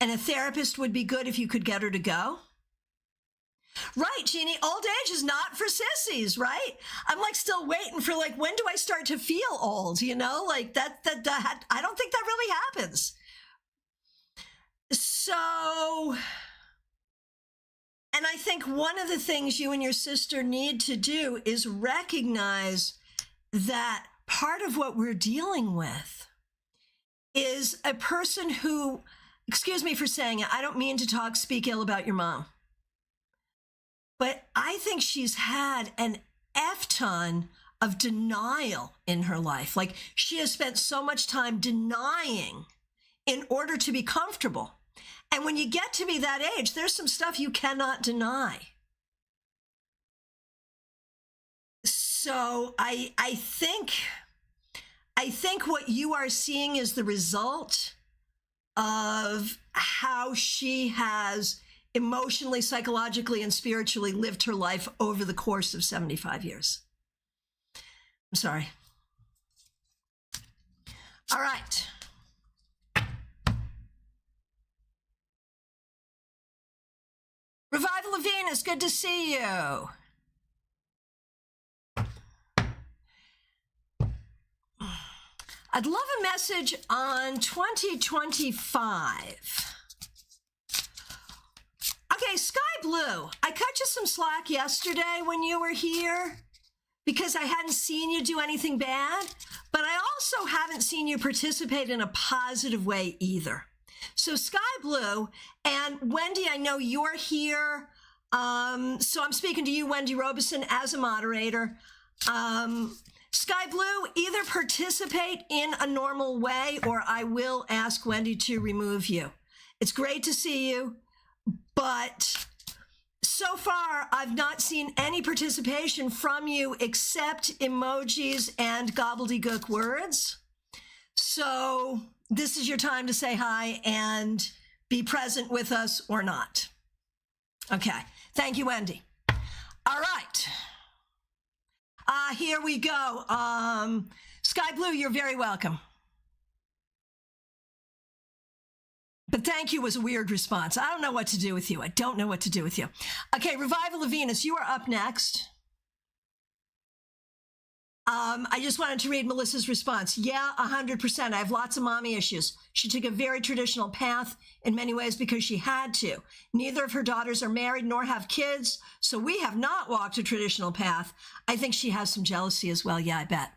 And a therapist would be good if you could get her to go. Right, Jeannie, old age is not for sissies, right? I'm like still waiting for like, when do I start to feel old? You know, like that I don't think that really happens. So, and I think one of the things you and your sister need to do is recognize that part of what we're dealing with is a person who, excuse me for saying it, I don't mean to speak ill about your mom. But I think she's had an F-ton of denial in her life. Like she has spent so much time denying in order to be comfortable. And when you get to be that age, there's some stuff you cannot deny. So I think what you are seeing is the result of how she has emotionally, psychologically, and spiritually lived her life over the course of 75 years. I'm sorry. All right. Revival of Venus, good to see you. I'd love a message on 2025. Okay, Sky Blue, I cut you some slack yesterday when you were here because I hadn't seen you do anything bad, but I also haven't seen you participate in a positive way either. So Sky Blue, and Wendy, I know you're here. So I'm speaking to you, Wendy Robeson, as a moderator. Sky Blue, either participate in a normal way or I will ask Wendy to remove you. It's great to see you, but so far I've not seen any participation from you except emojis and gobbledygook words. So this is your time to say hi and be present with us or not. Okay, thank you, Wendy. All right. Here we go. Sky Blue, you're very welcome. But thank you was a weird response. I don't know what to do with you. I don't know what to do with you. Okay, Revival of Venus, you are up next. I just wanted to read Melissa's response. Yeah, 100%. I have lots of mommy issues. She took a very traditional path in many ways because she had to. Neither of her daughters are married nor have kids, so we have not walked a traditional path. I think she has some jealousy as well. Yeah, I bet.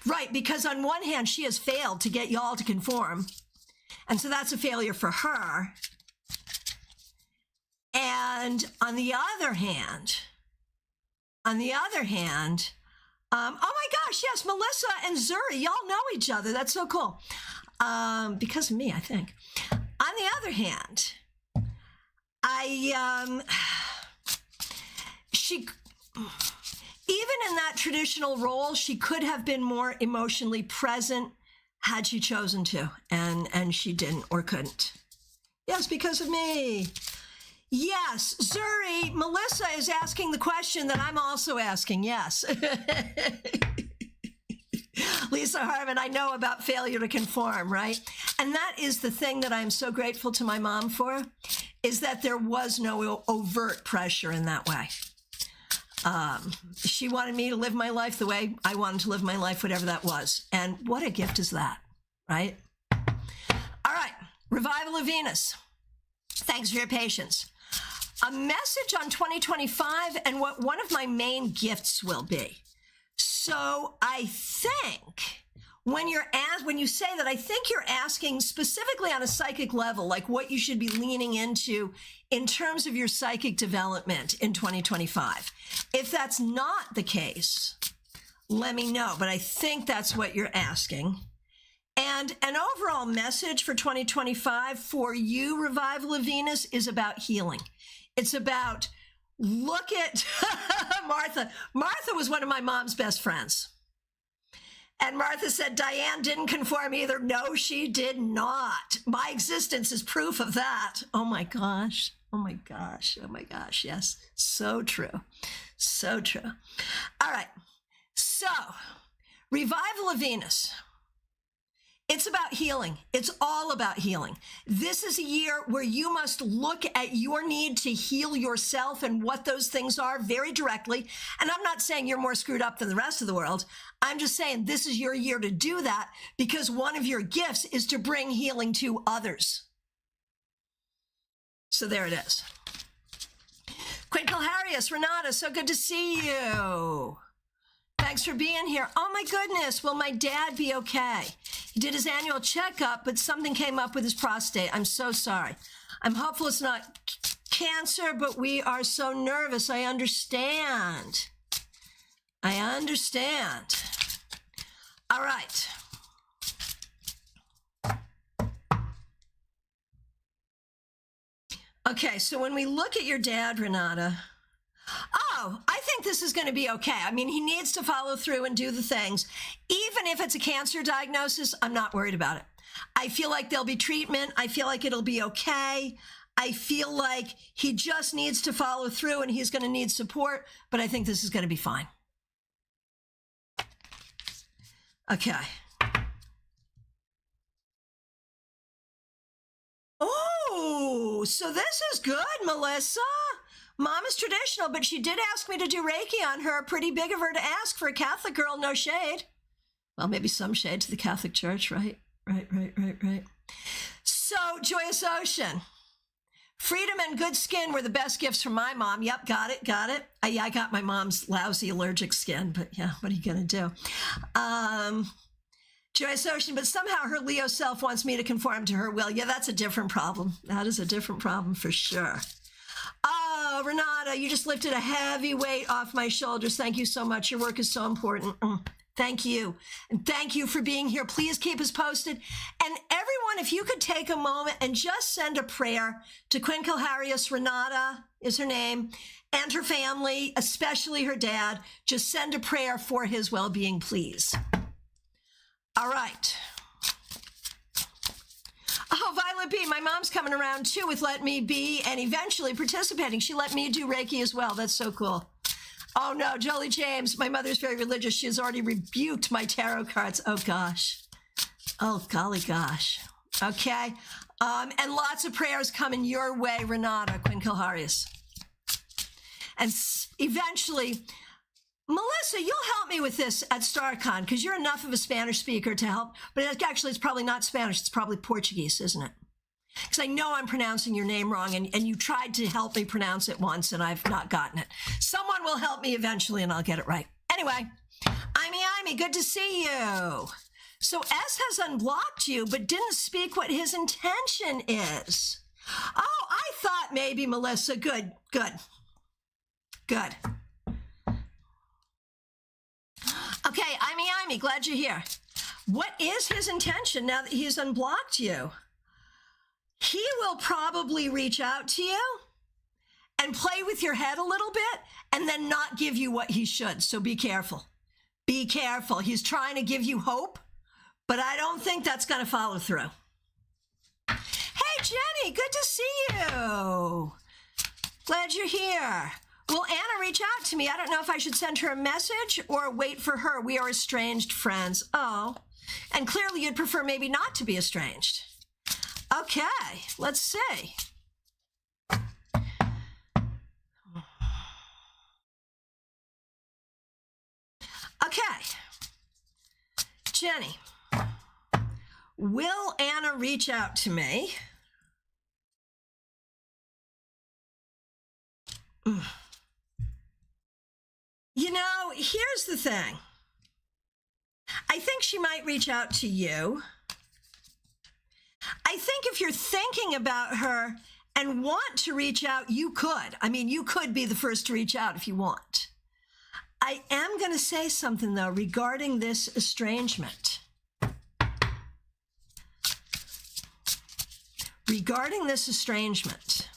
Right, because on one hand, she has failed to get y'all to conform. And so that's a failure for her. And on the other hand, oh my gosh, yes, Melissa and Zuri, y'all know each other. That's so cool. Because of me, I think. On the other hand, she, even in that traditional role, she could have been more emotionally present had she chosen to, and she didn't or couldn't. Yes, because of me. Yes, Zuri, Melissa is asking the question that I'm also asking, yes. Lisa Harmon, I know about failure to conform, right? And that is the thing that I'm so grateful to my mom for, is that there was no overt pressure in that way. She wanted me to live my life the way I wanted to live my life, whatever that was. And what a gift is that, right? All right, Revival of Venus. Thanks for your patience. A message on 2025 and what one of my main gifts will be. So I think when you say that, I think you're asking specifically on a psychic level, like what you should be leaning into in terms of your psychic development in 2025. If that's not the case, let me know, but I think that's what you're asking. And an overall message for 2025 for you, Revival of Venus, is about healing. It's about, look at Martha. Martha was one of my mom's best friends. And Martha said, Diane didn't conform either. No, she did not. My existence is proof of that. Oh my gosh. Oh my gosh. Oh my gosh. Yes. So true. So true. All right. So, Revival of Venus. It's about healing. It's all about healing. This is a year where you must look at your need to heal yourself and what those things are very directly. And I'm not saying you're more screwed up than the rest of the world. I'm just saying this is your year to do that because one of your gifts is to bring healing to others. So there it is. Quinkle Harrius, Renata, so good to see you. Thanks for being here. Oh my goodness, will my dad be okay? He did his annual checkup, but something came up with his prostate. I'm so sorry. I'm hopeful it's not cancer, but we are so nervous. I understand. I understand. All right. Okay, so when we look at your dad, Renata, oh, I think this is going to be okay. I mean, he needs to follow through and do the things. Even if it's a cancer diagnosis, I'm not worried about it. I feel like there'll be treatment. I feel like it'll be okay. I feel like he just needs to follow through and he's going to need support, but I think this is going to be fine. Okay. Oh, so this is good, Melissa. Mom is traditional, but she did ask me to do Reiki on her. Pretty big of her to ask for a Catholic girl, no shade. Well, maybe some shade to the Catholic Church, right? Right. So, Joyous Ocean, Freedom and good skin were the best gifts from my mom. Yep, got it. I got my mom's lousy allergic skin, but yeah, what are you going to do? Joyce Ocean, but somehow her Leo self wants me to conform to her will. Yeah, that's a different problem. That is a different problem for sure. Oh, Renata, you just lifted a heavy weight off my shoulders. Thank you so much. Your work is so important. Thank you. And thank you for being here. Please keep us posted. And everyone, if you could take a moment and just send a prayer to Quinn Kilharius, Renata is her name, and her family, especially her dad. Just send a prayer for his well-being, please. All right. Oh, Violet B, my mom's coming around too with Let Me Be and eventually participating. She let me do Reiki as well. That's so cool. Oh no, Jolie James, my mother's very religious. She has already rebuked my tarot cards. Oh gosh. Oh golly gosh. Okay. And lots of prayers coming your way, Renata, Quinn Kilharius. And eventually, Melissa, you'll help me with this at StaarCon because you're enough of a Spanish speaker to help. But actually, it's probably not Spanish. It's probably Portuguese, isn't it? Because I know I'm pronouncing your name wrong, and you tried to help me pronounce it once, and I've not gotten it. Someone will help me eventually, and I'll get it right. Anyway, Imy, good to see you. So S has unblocked you, but didn't speak what his intention is. Oh, I thought maybe, Melissa. Good. Okay, Imy, glad you're here. What is his intention now that he's unblocked you? He will probably reach out to you and play with your head a little bit and then not give you what he should. So be careful. Be careful. He's trying to give you hope, but I don't think that's going to follow through. Hey, Jenny, good to see you. Glad you're here. Will Anna reach out to me? I don't know if I should send her a message or wait for her. We are estranged friends. Oh, and clearly you'd prefer maybe not to be estranged. Okay, let's see. Okay, Jenny, will Anna reach out to me? You know, here's the thing. I think she might reach out to you. I think if you're thinking about her and want to reach out, you could. I mean, you could be the first to reach out if you want. I am going to say something, though, regarding this estrangement. Regarding this estrangement,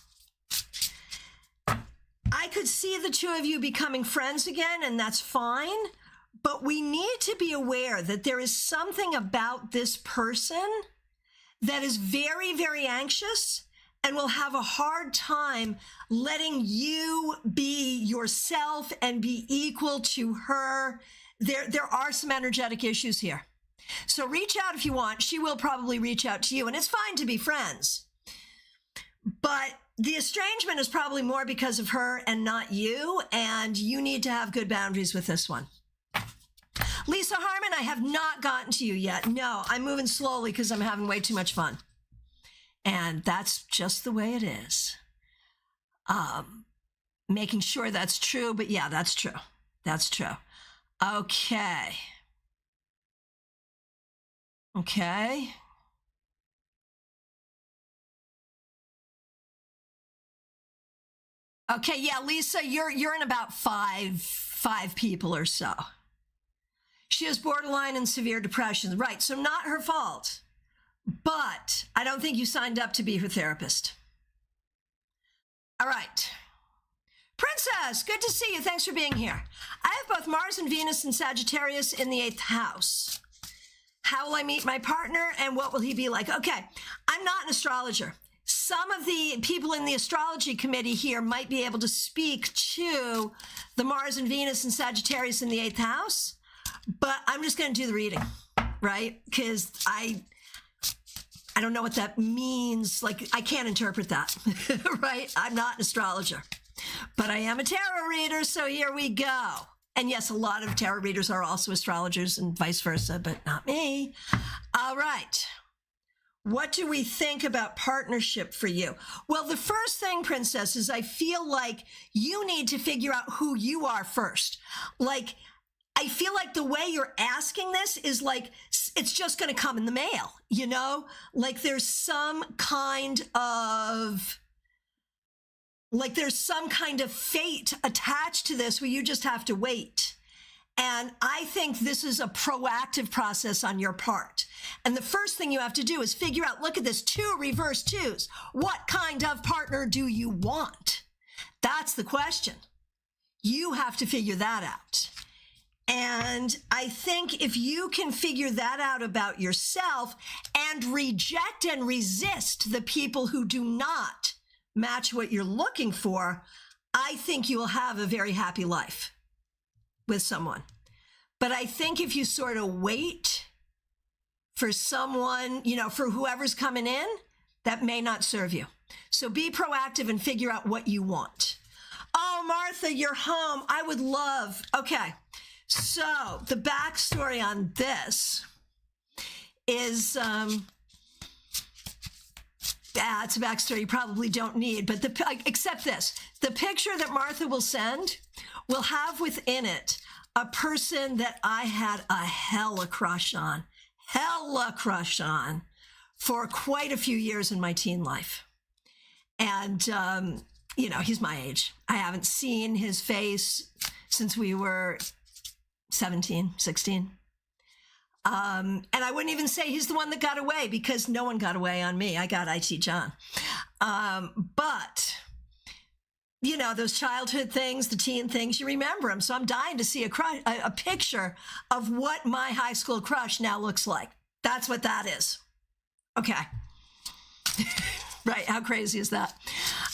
I could see the two of you becoming friends again, and that's fine. But we need to be aware that there is something about this person that is very, very anxious and will have a hard time letting you be yourself and be equal to her. There are some energetic issues here. So reach out if you want. She will probably reach out to you, and it's fine to be friends. But the estrangement is probably more because of her and not you, and you need to have good boundaries with this one. Lisa Harmon, I have not gotten to you yet. No, I'm moving slowly because I'm having way too much fun. And that's just the way it is. Making sure that's true, but yeah, that's true. That's true. Okay. Okay. Okay, yeah, Lisa, you're in about five people or so. She has borderline and severe depression. Right, so not her fault. But I don't think you signed up to be her therapist. All right. Princess, good to see you. Thanks for being here. I have both Mars and Venus and Sagittarius in the 8th house. How will I meet my partner and what will he be like? Okay, I'm not an astrologer. Some of the people in the astrology committee here might be able to speak to the Mars and Venus and Sagittarius in the 8th house. But I'm just going to do the reading, right? Because I don't know what that means. Like, I can't interpret that, right? I'm not an astrologer, but I am a tarot reader, so here we go. And yes, a lot of tarot readers are also astrologers and vice versa, but not me. All right. What do we think about partnership for you? Well, the first thing, Princess, is I feel like you need to figure out who you are first. Like, I feel like the way you're asking this is like, it's just going to come in the mail, you know? Like there's some kind of fate attached to this where you just have to wait. And I think this is a proactive process on your part. And the first thing you have to do is figure out, look at this, 2 reverse 2s. What kind of partner do you want? That's the question. You have to figure that out. And I think if you can figure that out about yourself and reject and resist the people who do not match what you're looking for, I think you will have a very happy life with someone. But I think if you sort of wait for someone, you know, for whoever's coming in, that may not serve you. So be proactive and figure out what you want. Oh, Martha, you're home. I would love. Okay. So the backstory on this is, it's a backstory you probably don't need, but except this, the picture that Martha will send will have within it a person that I had a hella crush on for quite a few years in my teen life. And, you know, he's my age. I haven't seen his face since we were 17, 16. And I wouldn't even say he's the one that got away because no one got away on me. I got IT John. But, you know, those childhood things, the teen things, you remember them. So I'm dying to see a picture of what my high school crush now looks like. That's what that is. Okay. Right. How crazy is that?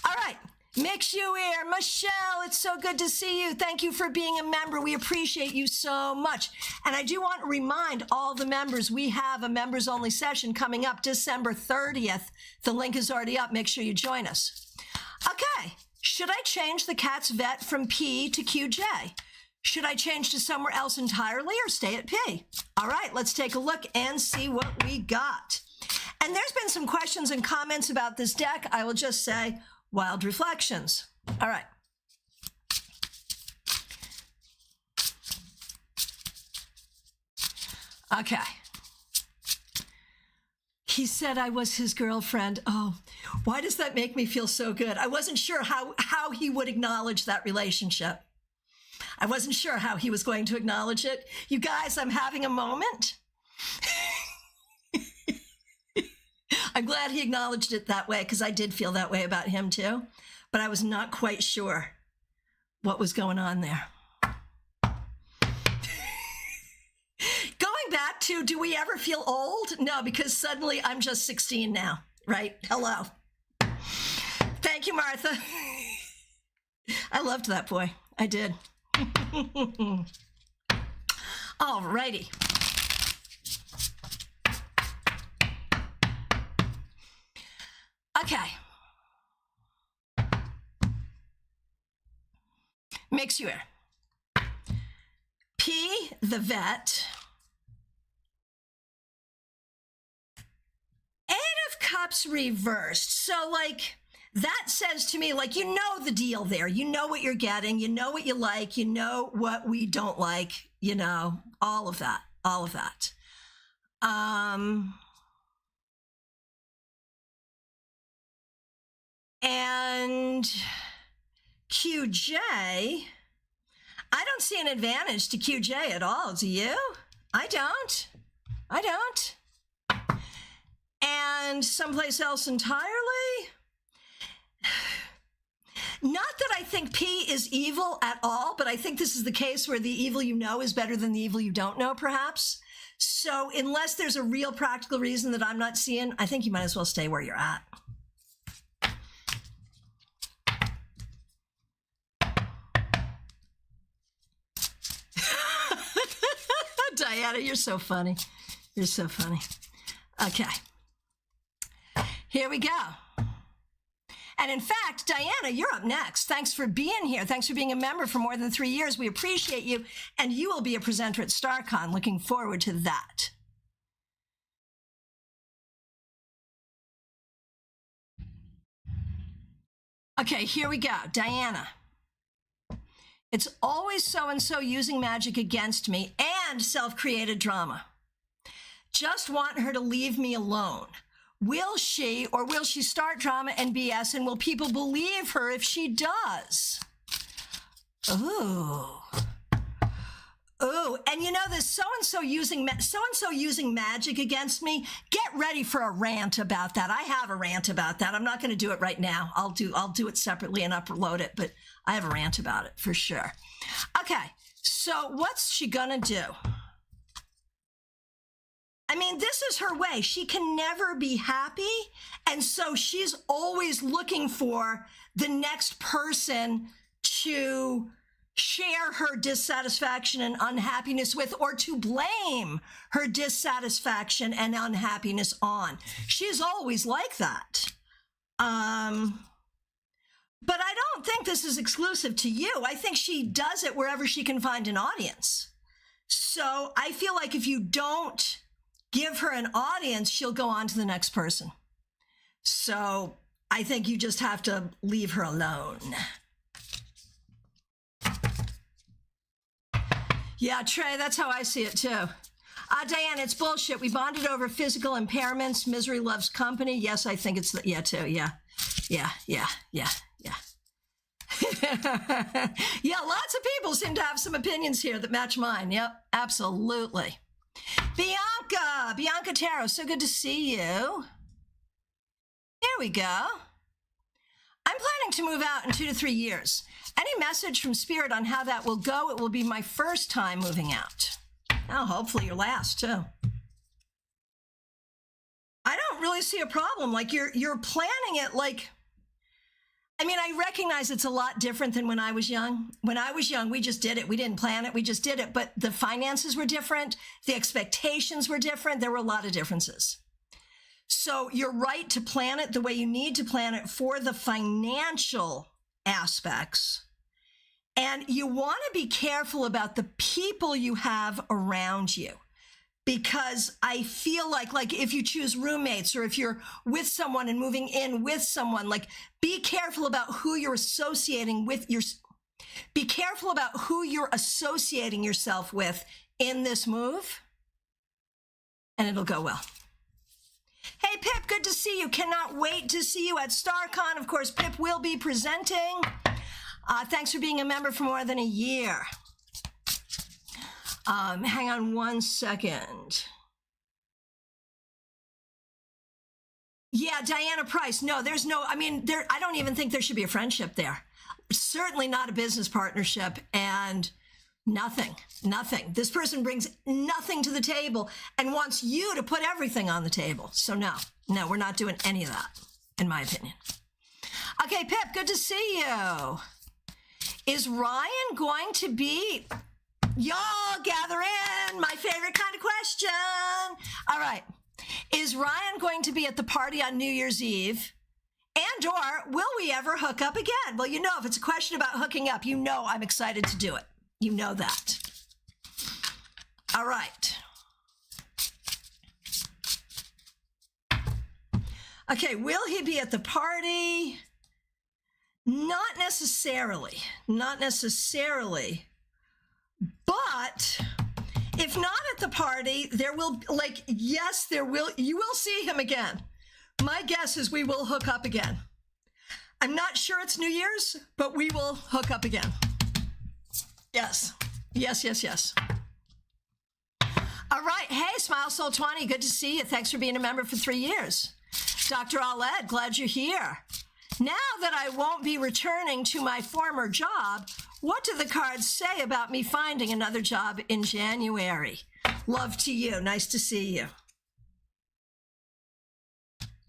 All right. Mix you here. Michelle, it's so good to see you. Thank you for being a member. We appreciate you so much. And I do want to remind all the members, we have a members only session coming up December 30th. The link is already up. Make sure you join us. Okay. Should I change the cat's vet from P to QJ? Should I change to somewhere else entirely or stay at P? All right, let's take a look and see what we got. And there's been some questions and comments about this deck. I will just say, wild reflections. All right. Okay. He said I was his girlfriend. Oh, why does that make me feel so good? I wasn't sure how he would acknowledge that relationship. I wasn't sure how he was going to acknowledge it. You guys, I'm having a moment. I'm glad he acknowledged it that way because I did feel that way about him too, but I was not quite sure what was going on there. Going back to, do we ever feel old? No, because suddenly I'm just 16 now, right? Hello. Thank you, Martha. I loved that boy. I did. All righty. Okay. Mix you here. P, the vet. 8 of Cups reversed. So, like, that says to me, like, you know the deal there. You know what you're getting. You know what you like. You know what we don't like. You know, all of that. All of that. And QJ, I don't see an advantage to QJ at all. Do you? I don't. And someplace else entirely? Not that I think P is evil at all, but I think this is the case where the evil you know is better than the evil you don't know, perhaps. So unless there's a real practical reason that I'm not seeing, I think you might as well stay where you're at. Diana, you're so funny. You're so funny. Okay. Here we go. And in fact, Diana, you're up next. Thanks for being here. Thanks for being a member for more than 3 years. We appreciate you. And you will be a presenter at StaarCon. Looking forward to that. Okay, here we go. Diana. It's always so-and-so using magic against me and self-created drama. Just want her to leave me alone. Will she or will she start drama and BS, and will people believe her if she does? Ooh. Ooh, and you know this so-and-so using magic against me. Get ready for a rant about that. I have a rant about that. I'm not going to do it right now. I'll do it separately and upload it, but I have a rant about it for sure. Okay, so what's she gonna do? I mean, this is her way. She can never be happy, and so she's always looking for the next person to share her dissatisfaction and unhappiness with, or to blame her dissatisfaction and unhappiness on. She's always like that. But I don't think this is exclusive to you. I think she does it wherever she can find an audience. So I feel like if you don't give her an audience, she'll go on to the next person. So I think you just have to leave her alone. Yeah, Trey, that's how I see it too. Diane, it's bullshit. We bonded over physical impairments. Misery loves company. Yes, I think it's, yeah, too. Yeah. Yeah. Yeah, lots of people seem to have some opinions here that match mine. Yep, absolutely. Bianca Tarot, so good to see you. Here we go. I'm planning to move out in 2 to 3 years. Any message from Spirit on how that will go? It will be my first time moving out. Oh, hopefully your last too. I don't really see a problem. Like you're planning it like, I mean, I recognize it's a lot different than when I was young. When I was young, we just did it. We didn't plan it. We just did it. But the finances were different. The expectations were different. There were a lot of differences. So you're right to plan it the way you need to plan it for the financial aspects. And you want to be careful about the people you have around you, because I feel like if you choose roommates or if you're with someone and moving in with someone, like be careful about who you're associating with be careful about who you're associating yourself with in this move, and it'll go well. Hey, Pip, good to see you. Cannot wait to see you at StaarCon. Of course, Pip will be presenting. Thanks for being a member for more than a year. Hang on one second. Yeah, Diana Price. No, there's no, I mean, I don't even think there should be a friendship there. Certainly not a business partnership, and nothing. This person brings nothing to the table and wants you to put everything on the table. So no, we're not doing any of that, in my opinion. Okay, Pip, good to see you. Is Ryan going to be, y'all gather in, my favorite kind of question. All right. Is Ryan going to be at the party on New Year's Eve? And or will we ever hook up again? Well, you know, if it's a question about hooking up, you know I'm excited to do it. You know that. All right. Okay, will he be at the party? Not necessarily, but if not at the party, there will, like, yes, you will see him again. My guess is we will hook up again. I'm not sure it's New Year's, but we will hook up again. Yes. All right. Hey, Smile Soul 20, good to see you. Thanks for being a member for 3 years. Dr. Aled, glad you're here. Now that I won't be returning to my former job, what do the cards say about me finding another job in January? Love to you. Nice to see you.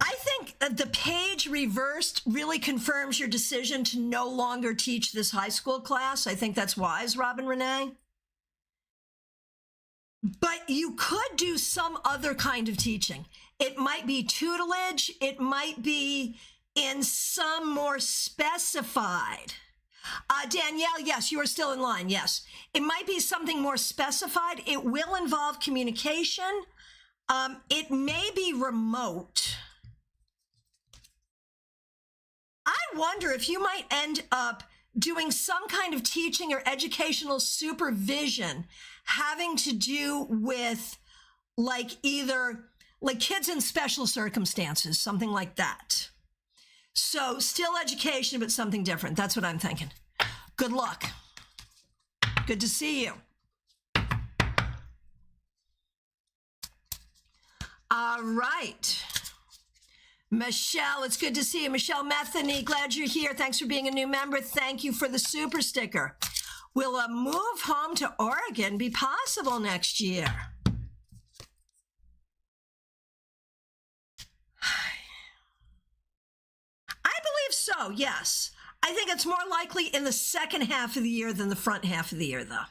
I think the page reversed really confirms your decision to no longer teach this high school class. I think that's wise, Robin Renee. But you could do some other kind of teaching. It might be tutelage. It might be in some more specified. Danielle, yes, you are still in line, yes. It might be something more specified. It will involve communication. It may be remote. I wonder if you might end up doing some kind of teaching or educational supervision having to do with either kids in special circumstances, something like that. So still education, but something different. That's what I'm thinking. Good luck. Good to see you. All right. Michelle, it's good to see you. Michelle Metheny, glad you're here. Thanks for being a new member. Thank you for the super sticker. Will a move home to Oregon be possible next year? I believe so, yes. I think it's more likely in the second half of the year than the front half of the year, though.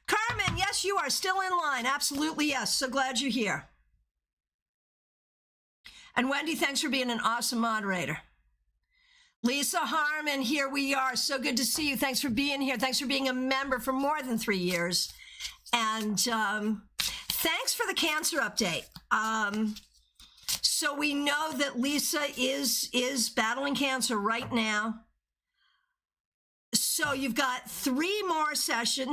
Carmen, yes, you are still in line. Absolutely, yes. So glad you're here. And Wendy, thanks for being an awesome moderator. Lisa Harmon, here we are. So good to see you. Thanks for being here. Thanks for being a member for more than 3 years. And thanks for the cancer update. So we know that Lisa is battling cancer right now. So you've got 2 more sessions.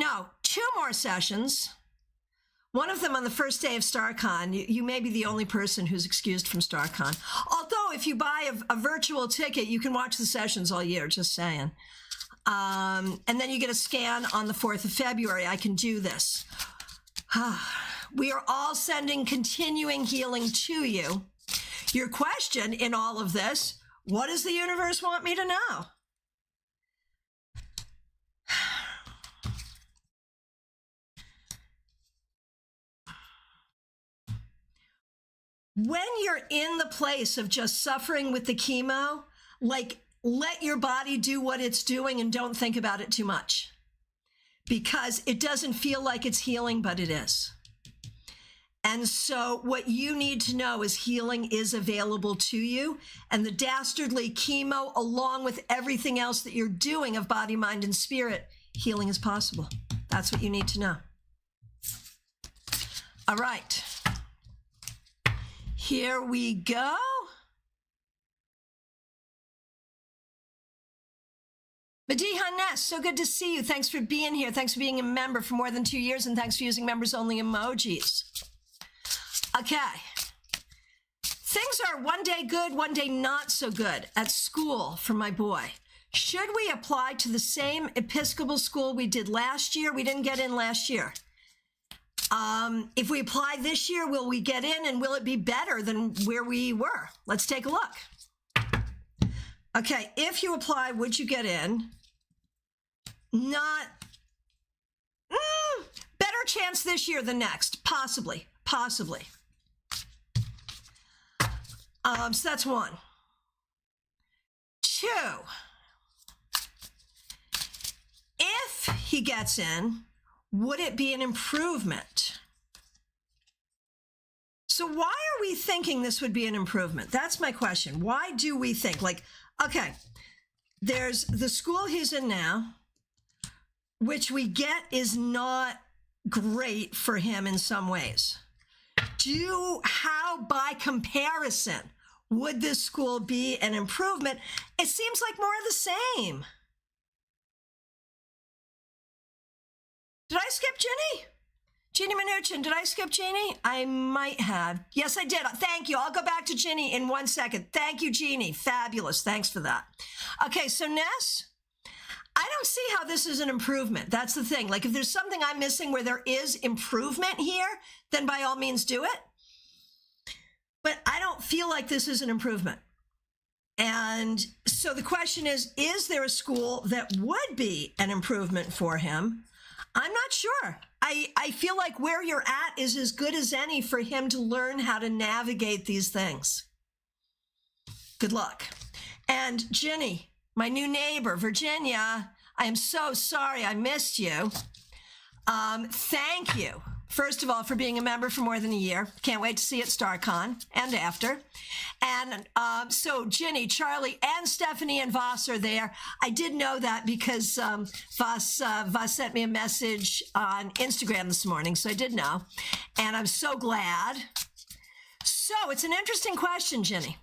One of them on the first day of StaarCon. You may be the only person who's excused from StaarCon. Although if you buy a virtual ticket, you can watch the sessions all year, just saying. And then you get a scan on the 4th of February. I can do this. We are all sending continuing healing to you. Your question in all of this, what does the universe want me to know? When you're in the place of just suffering with the chemo, let your body do what it's doing and don't think about it too much, because it doesn't feel like it's healing, but it is. And so what you need to know is healing is available to you, and the dastardly chemo, along with everything else that you're doing of body, mind, and spirit, healing is possible. That's what you need to know. All right. Here we go. Madiha Ness, so good to see you. Thanks for being here. Thanks for being a member for more than 2 years, and thanks for using members-only emojis. Okay. Things are one day good, one day not so good at school for my boy. Should we apply to the same Episcopal school we did last year? We didn't get in last year. If we apply this year, will we get in, and will it be better than where we were? Let's take a look. Okay, if you apply, would you get in? Not, better chance this year than next, possibly. So that's 1. 2, if he gets in, would it be an improvement? So why are we thinking this would be an improvement? That's my question. Why do we think, okay, there's the school he's in now, which we get is not great for him in some ways. How by comparison would this school be an improvement? It seems like more of the same. Did I skip Ginny? Ginny Mnuchin, did I skip Ginny? I might have. Yes, I did. Thank you. I'll go back to Ginny in 1 second. Thank you, Jeannie. Fabulous. Thanks for that. Okay, so Ness, I don't see how this is an improvement. That's the thing. If there's something I'm missing where there is improvement here, then by all means do it. But I don't feel like this is an improvement. And so the question is there a school that would be an improvement for him? I'm not sure. I feel like where you're at is as good as any for him to learn how to navigate these things. Good luck. And Ginny, my new neighbor, Virginia, I am so sorry I missed you. Thank you, first of all, for being a member for more than a year. Can't wait to see you at StaarCon and after. And so Ginny, Charlie, and Stephanie and Voss are there. I did know that because Voss sent me a message on Instagram this morning, so I did know. And I'm so glad. So it's an interesting question, Ginny.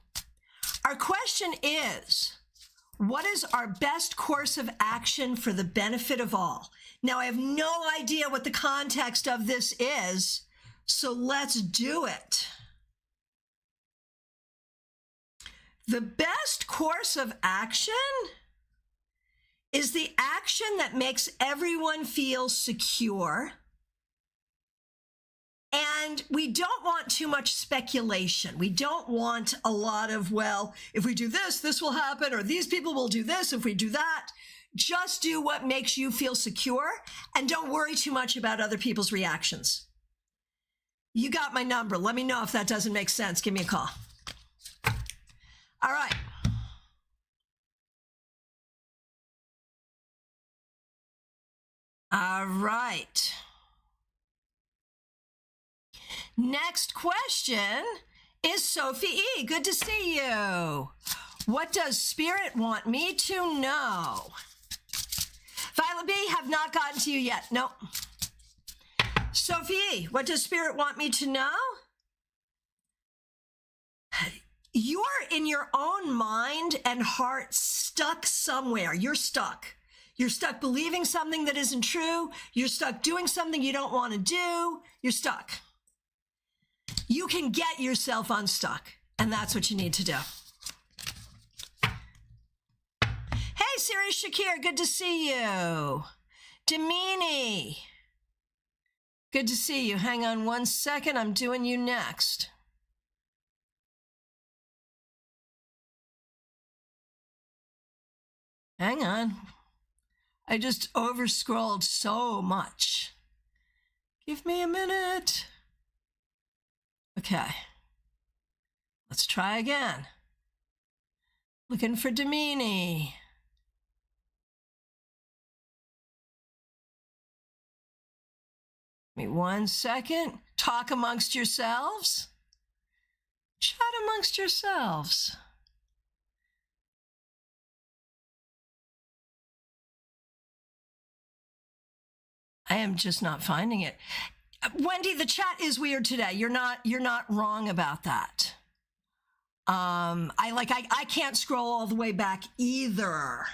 Our question is, what is our best course of action for the benefit of all? Now, I have no idea what the context of this is, so let's do it. The best course of action is the action that makes everyone feel secure. And we don't want too much speculation. We don't want a lot of, well, if we do this, this will happen, or these people will do this if we do that. Just do what makes you feel secure and don't worry too much about other people's reactions. You got my number. Let me know if that doesn't make sense. Give me a call. All right. All right. Next question is Sophie E. Good to see you. What does Spirit want me to know? Violet B, have not gotten to you yet. Nope. Sophie E, what does Spirit want me to know? You're in your own mind and heart stuck somewhere. You're stuck. You're stuck believing something that isn't true. You're stuck doing something you don't want to do. You're stuck. You can get yourself unstuck, and that's what you need to do. Hey, Sirius Shakir, good to see you. Damini, good to see you. Hang on one second. I'm doing you next. Hang on. I just overscrolled so much. Give me a minute. Okay. Let's try again. Looking for Damini. Give me 1 second. Talk amongst yourselves. Chat amongst yourselves. I am just not finding it. Wendy, the chat is weird today. You're not wrong about that. I can't scroll all the way back either.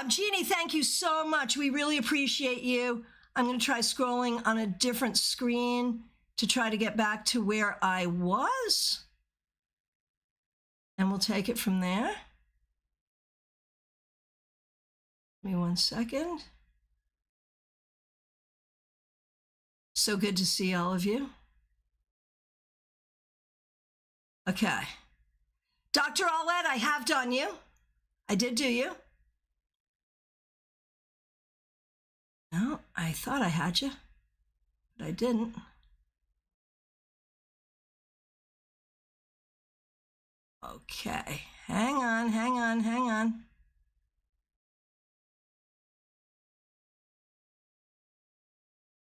Jeannie, thank you so much. We really appreciate you. I'm going to try scrolling on a different screen to try to get back to where I was. And we'll take it from there. Give me 1 second. So good to see all of you. Okay. Dr. Aulette, I have done you. I did do you. No, I thought I had you, but I didn't. Okay. Hang on.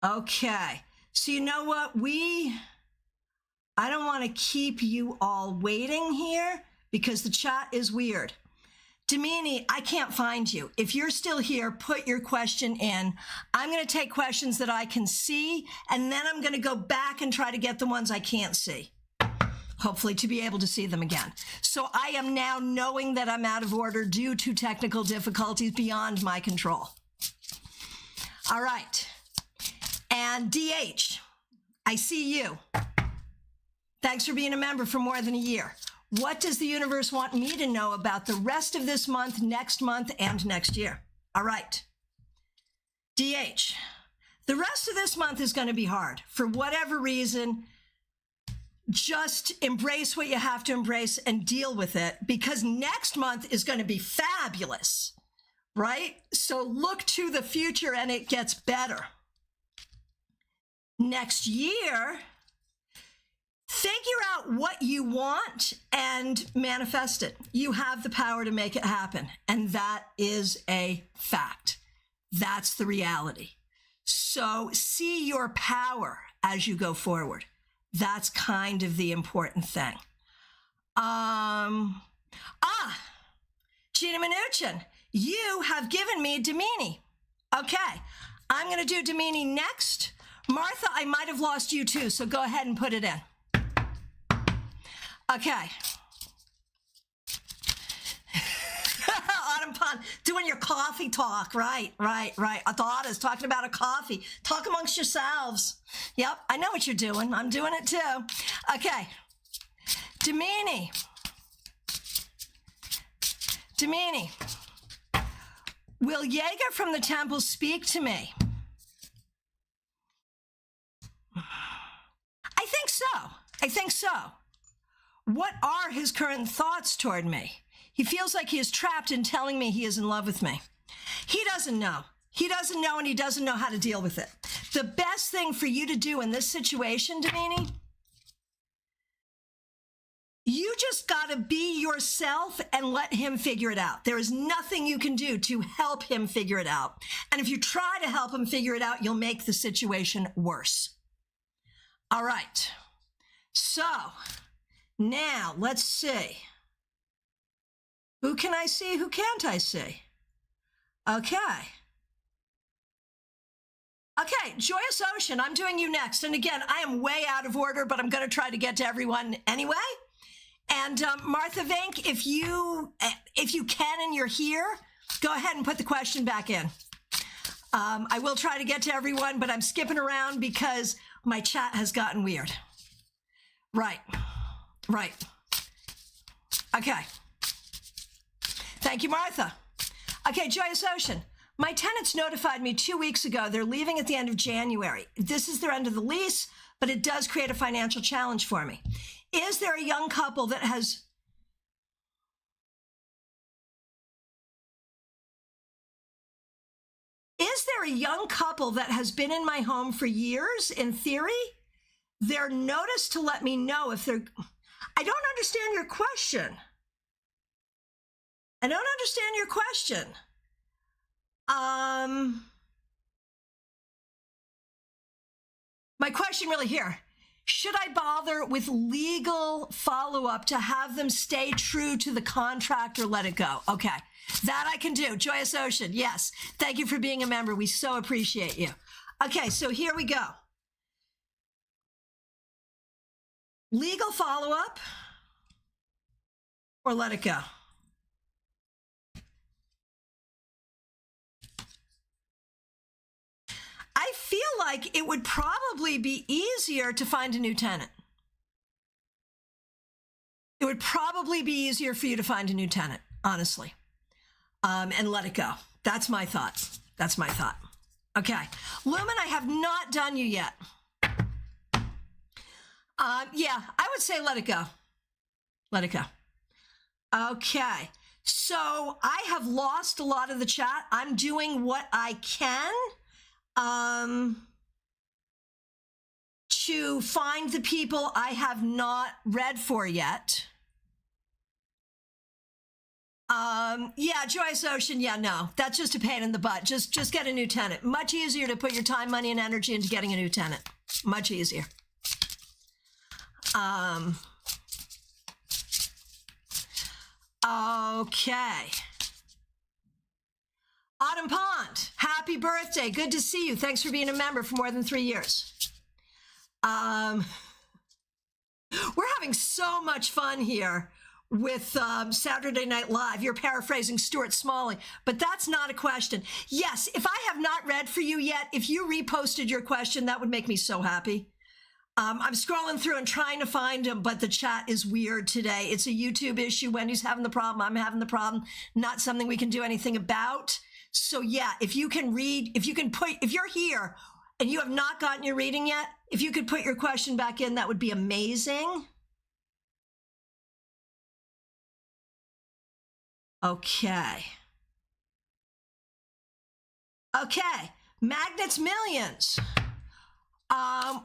Okay, so you know what? I don't want to keep you all waiting here because the chat is weird. Damini, I can't find you. If you're still here, put your question in. I'm going to take questions that I can see, and then I'm going to go back and try to get the ones I can't see, hopefully to be able to see them again. So I am now knowing that I'm out of order due to technical difficulties beyond my control. All right. And DH, I see you. Thanks for being a member for more than a year. What does the universe want me to know about the rest of this month, and next year? All right. DH, the rest of this month is going to be hard. For whatever reason, just embrace what you have to embrace and deal with it, because next month is going to be fabulous, right? So look to the future and it gets better. Next year, figure out what you want and manifest it. You have the power to make it happen. And that is a fact. That's the reality. So see your power as you go forward. That's kind of the important thing. Gina Mnuchin, you have given me Damini. Okay, I'm going to do Damini next. Martha, I might have lost you too, so go ahead and put it in. Okay. on doing your coffee talk. Right. A thought is talking about a coffee. Talk amongst yourselves. Yep, I know what you're doing. I'm doing it too. Okay. Damini. Will Jaeger from the temple speak to me? I think so. What are his current thoughts toward me? He feels like he is trapped in telling me he is in love with me. He doesn't know. He doesn't know, and he doesn't know how to deal with it. The best thing for you to do in this situation, Damini, you just got to be yourself and let him figure it out. There is nothing you can do to help him figure it out. And if you try to help him figure it out, you'll make the situation worse. All right. So now let's see. Who can I see? Who can't I see? Okay, Joyous Ocean, I'm doing you next. And again, I am way out of order, but I'm going to try to get to everyone anyway. And Martha Vink, if you can and you're here, go ahead and put the question back in. I will try to get to everyone, but I'm skipping around because my chat has gotten weird. Right. Okay. Thank you, Martha. Okay, Joyous Ocean. My tenants notified me 2 weeks ago they're leaving at the end of January. This is their end of the lease, but it does create a financial challenge for me. Is there a young couple that has... Is there a young couple that has been in my home for years, in theory? They're noticed to let me know if they're... I don't understand your question. My question really here, should I bother with legal follow-up to have them stay true to the contract or let it go? Okay, that I can do. Joyous Ocean, yes. Thank you for being a member. We so appreciate you. Okay, so here we go. Legal follow-up or let it go? I feel like it would probably be easier to find a new tenant. It would probably be easier for you to find a new tenant, honestly, and let it go. That's my thought. Okay. Lumen, I have not done you yet. Yeah, I would say let it go. Okay. So I have lost a lot of the chat. I'm doing what I can to find the people I have not read for yet. Yeah, Joyous Ocean, yeah, no, that's just a pain in the butt. Just get a new tenant. Much easier to put your time, money, and energy into getting a new tenant. Much easier. Okay. Autumn Pond, happy birthday. Good to see you. Thanks for being a member for more than 3 years. We're having so much fun here with Saturday Night Live. You're paraphrasing Stuart Smalley, but that's not a question. Yes, if I have not read for you yet, if you reposted your question, that would make me so happy. I'm scrolling through and trying to find them, but the chat is weird today. It's a YouTube issue. Wendy's having the problem. I'm having the problem. Not something we can do anything about. So yeah, if you can read, if you're here and you have not gotten your reading yet, if you could put your question back in, that would be amazing. Okay. Magnets Millions.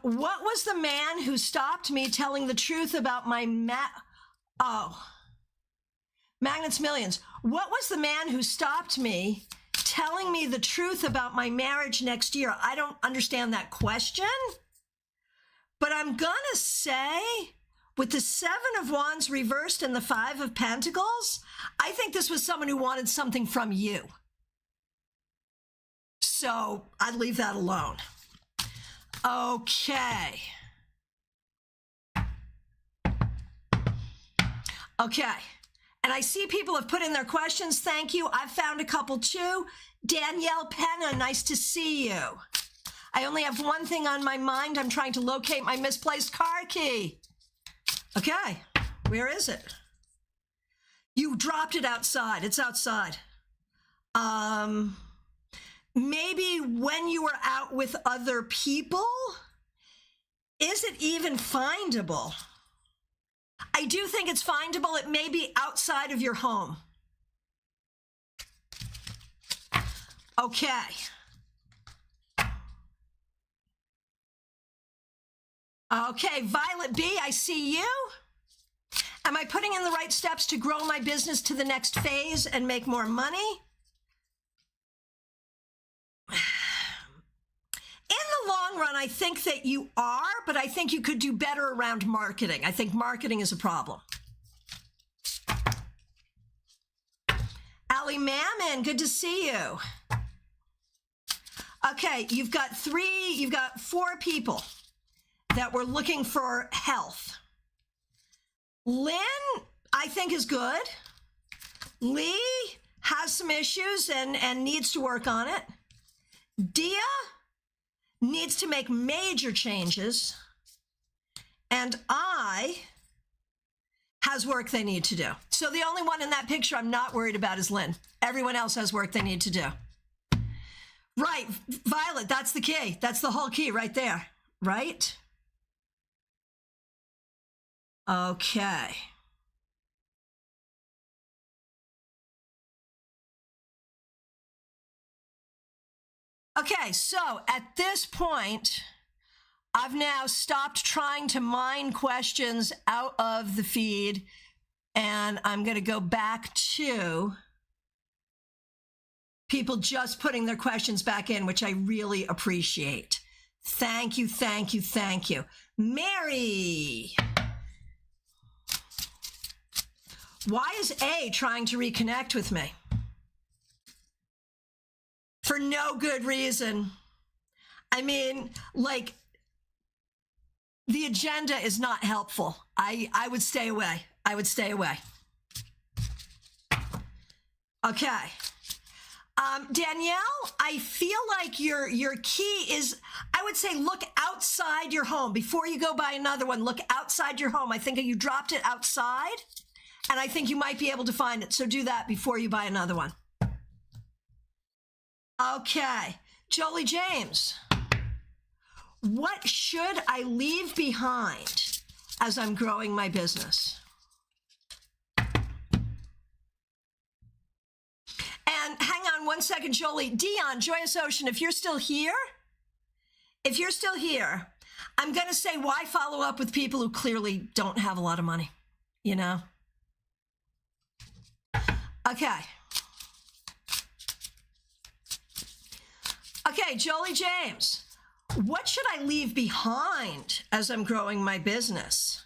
What was the man who stopped me telling the truth about my Magnets Millions. What was the man who stopped me telling me the truth about my marriage next year? I don't understand that question, but I'm gonna say with the 7 of Wands reversed and the 5 of Pentacles, I think this was someone who wanted something from you. So I'd leave that alone. Okay. And I see people have put in their questions. Thank you. I've found a couple too. Danielle Penna, nice to see you. I only have one thing on my mind. I'm trying to locate my misplaced car key. Okay, where is it? You dropped it outside. It's outside. Maybe when you were out with other people? Is it even findable? I do think it's findable. It may be outside of your home. Okay. Okay, Violet B, I see you. Am I putting in the right steps to grow my business to the next phase and make more money? In the long run, I think that you are, but I think you could do better around marketing. I think marketing is a problem. Ali Mammon, good to see you. Okay, you've got 4 people that were looking for health. Lynn, I think, is good. Lee has some issues and needs to work on it. Dia needs to make major changes. And I has work they need to do. So the only one in that picture I'm not worried about is Lynn. Everyone else has work they need to do. Right, Violet, that's the key. That's the whole key right there, right? Okay. Okay, so at this point, I've now stopped trying to mine questions out of the feed, and I'm going to go back to people just putting their questions back in, which I really appreciate. Thank you, thank you, thank you. Mary. Why is A trying to reconnect with me? For no good reason. I mean, like, the agenda is not helpful. I would stay away. I would stay away. Okay. Danielle, I feel like your key is, I would say, look outside your home. Before you go buy another one, look outside your home. I think you dropped it outside, and I think you might be able to find it. So do that before you buy another one. Okay, Jolie James, what should I leave behind as I'm growing my business? And hang on one second, Jolie. Dion, Joyous Ocean, if you're still here, I'm going to say, why follow up with people who clearly don't have a lot of money, you know? Okay. Okay, Jolie James, what should I leave behind as I'm growing my business?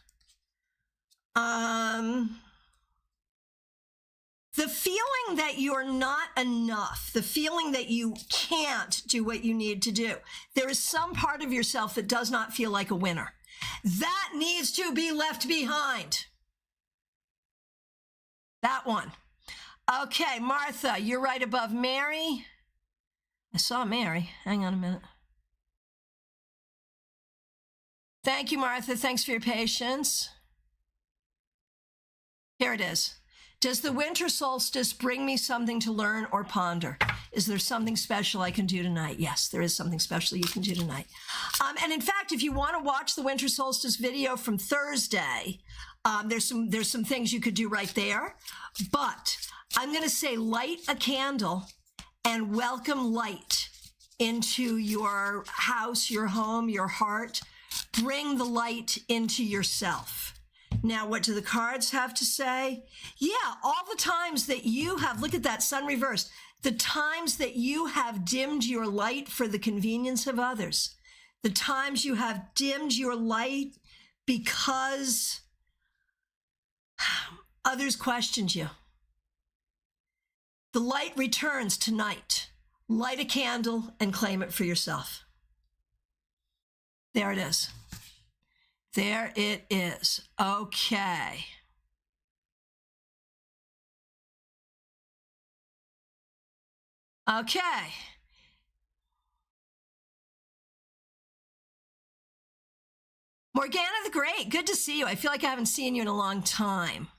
The feeling that you're not enough, the feeling that you can't do what you need to do. There is some part of yourself that does not feel like a winner. That needs to be left behind. That one. Okay, Martha, you're right above Mary. I saw Mary. Hang on a minute. Thank you, Martha. Thanks for your patience. Here it is. Does the winter solstice bring me something to learn or ponder? Is there something special I can do tonight? Yes, there is something special you can do tonight. And in fact, if you want to watch the winter solstice video from Thursday, there's some things you could do right there. But I'm going to say light a candle and welcome light into your house, your home, your heart. Bring the light into yourself. Now, what do the cards have to say? Yeah, all the times that you have, look at that, sun reversed, the times that you have dimmed your light for the convenience of others, the times you have dimmed your light because others questioned you. The light returns tonight. Light a candle and claim it for yourself. There it is. There it is. Okay. Okay. Morgana the Great, good to see you. I feel like I haven't seen you in a long time.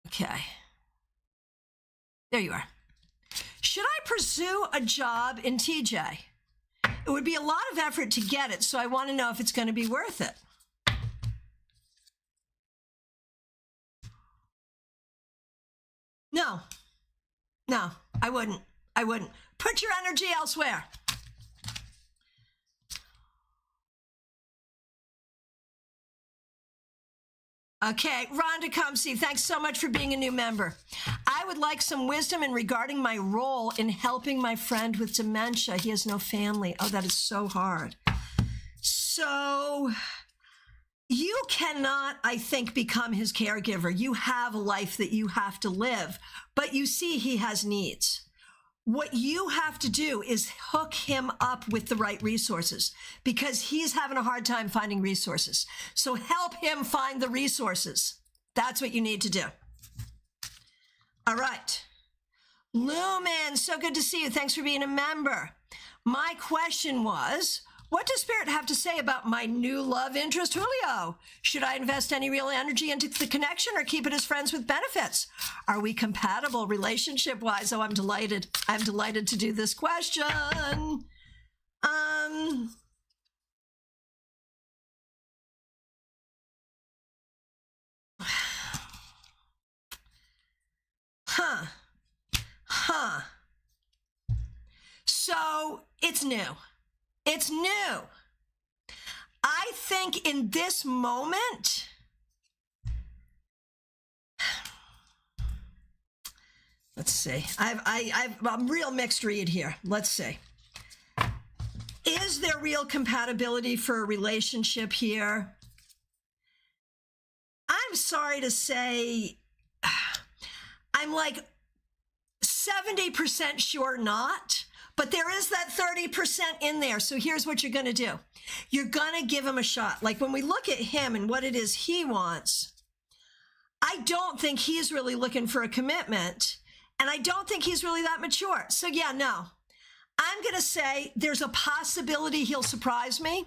Okay. There you are. Should I pursue a job in TJ? It would be a lot of effort to get it, so I want to know if it's going to be worth it. No, I wouldn't. Put your energy elsewhere. Okay, Rhonda Comsey, thanks so much for being a new member. I would like some wisdom in regarding my role in helping my friend with dementia. He has no family. Oh, that is so hard. So you cannot, I think, become his caregiver. You have a life that you have to live, but you see he has needs. What you have to do is hook him up with the right resources because he's having a hard time finding resources. So help him find the resources. That's what you need to do. All right. Lumen, so good to see you. Thanks for being a member. My question was, what does Spirit have to say about my new love interest, Julio? Should I invest any real energy into the connection or keep it as friends with benefits? Are we compatible relationship-wise? Oh, I'm delighted. I'm delighted to do this question. So it's new. It's new. I think in this moment, let's see. I'm real mixed read here. Let's see. Is there real compatibility for a relationship here? I'm sorry to say, I'm like 70% sure not. But there is that 30% in there. So here's what you're going to do. You're going to give him a shot. Like when we look at him and what it is he wants, I don't think he's really looking for a commitment. And I don't think he's really that mature. So yeah, no. I'm going to say there's a possibility he'll surprise me.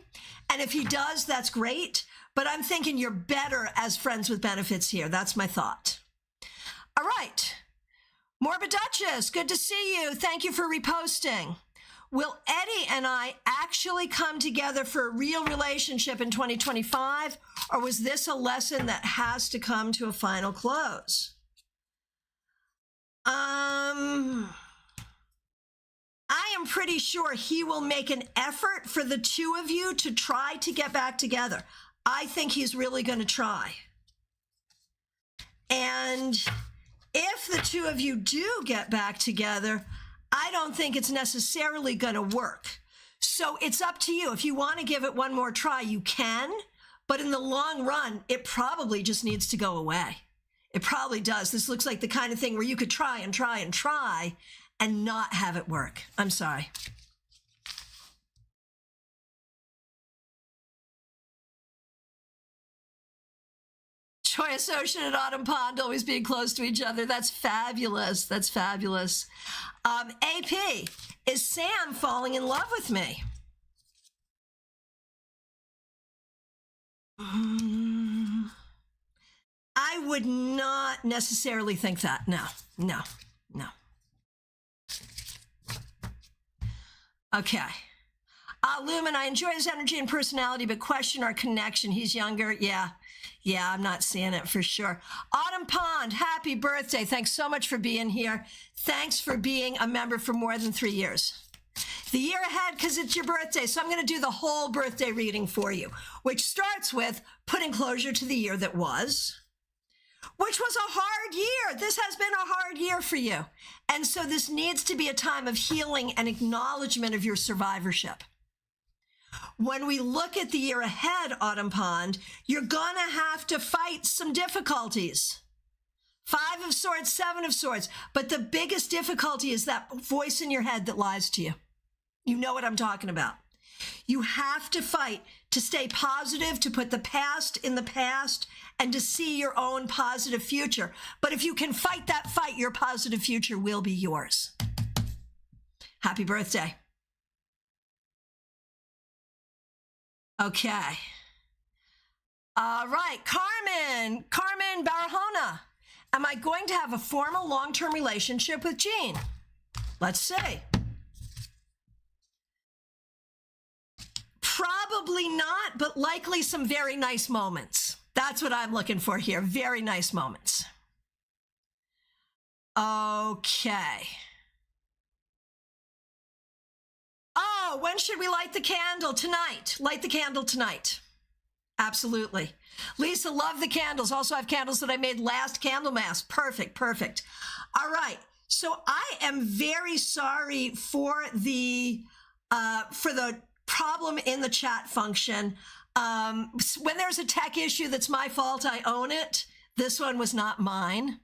And if he does, that's great. But I'm thinking you're better as friends with benefits here. That's my thought. All right. Morbid Duchess, good to see you. Thank you for reposting. Will Eddie and I actually come together for a real relationship in 2025, or was this a lesson that has to come to a final close? I am pretty sure he will make an effort for the two of you to try to get back together. I think he's really going to try. And if the two of you do get back together, I don't think it's necessarily going to work. So it's up to you. If you want to give it one more try, you can. But in the long run, it probably just needs to go away. It probably does. This looks like the kind of thing where you could try and try and try and not have it work. I'm sorry. Troy Associate and Autumn Pond always being close to each other. That's fabulous. That's fabulous. AP, is Sam falling in love with me? I would not necessarily think that. No. Okay. Lumen, I enjoy his energy and personality, but question our connection. He's younger. Yeah, I'm not seeing it for sure. Autumn Pond, happy birthday. Thanks so much for being here. Thanks for being a member for more than 3 years. The year ahead, because it's your birthday, so I'm going to do the whole birthday reading for you, which starts with putting closure to the year that was, which was a hard year. This has been a hard year for you. And so this needs to be a time of healing and acknowledgement of your survivorship. When we look at the year ahead, Autumn Pond, you're going to have to fight some difficulties. 5 of Swords, 7 of Swords. But the biggest difficulty is that voice in your head that lies to you. You know what I'm talking about. You have to fight to stay positive, to put the past in the past, and to see your own positive future. But if you can fight that fight, your positive future will be yours. Happy birthday. Okay. All right, Carmen Barahona. Am I going to have a formal long-term relationship with Jean? Let's see. Probably not, but likely some very nice moments. That's what I'm looking for here. Very nice moments. Okay. Oh, when should we light the candle? Tonight. Light the candle tonight. Absolutely. Lisa, love the candles. Also, I have candles that I made last Candlemas. Perfect, perfect. All right. So I am very sorry for the problem in the chat function. When there's a tech issue that's my fault, I own it. This one was not mine.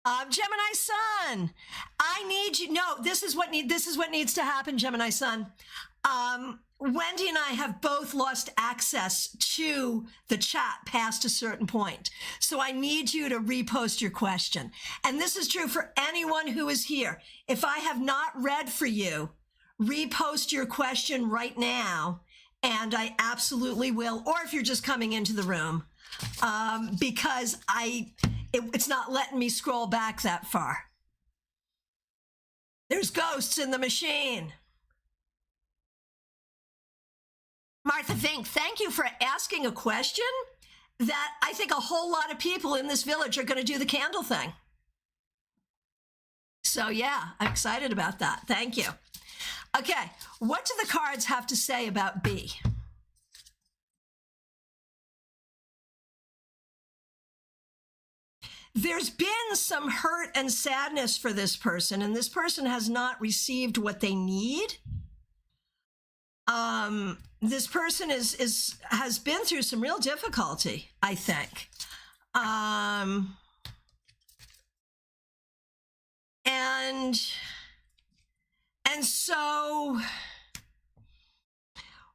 Gemini Sun, I need you. No, this is what needs to happen, Gemini Sun. Wendy and I have both lost access to the chat past a certain point. So I need you to repost your question. And this is true for anyone who is here. If I have not read for you, repost your question right now, and I absolutely will. Or if you're just coming into the room, because it's not letting me scroll back that far. There's ghosts in the machine. Martha Fink, thank you for asking a question that I think a whole lot of people in this village are going to do the candle thing. So yeah, I'm excited about that. Thank you. Okay, what do the cards have to say about B? There's been some hurt and sadness for this person, and this person has not received what they need. This person has been through some real difficulty, I think. And so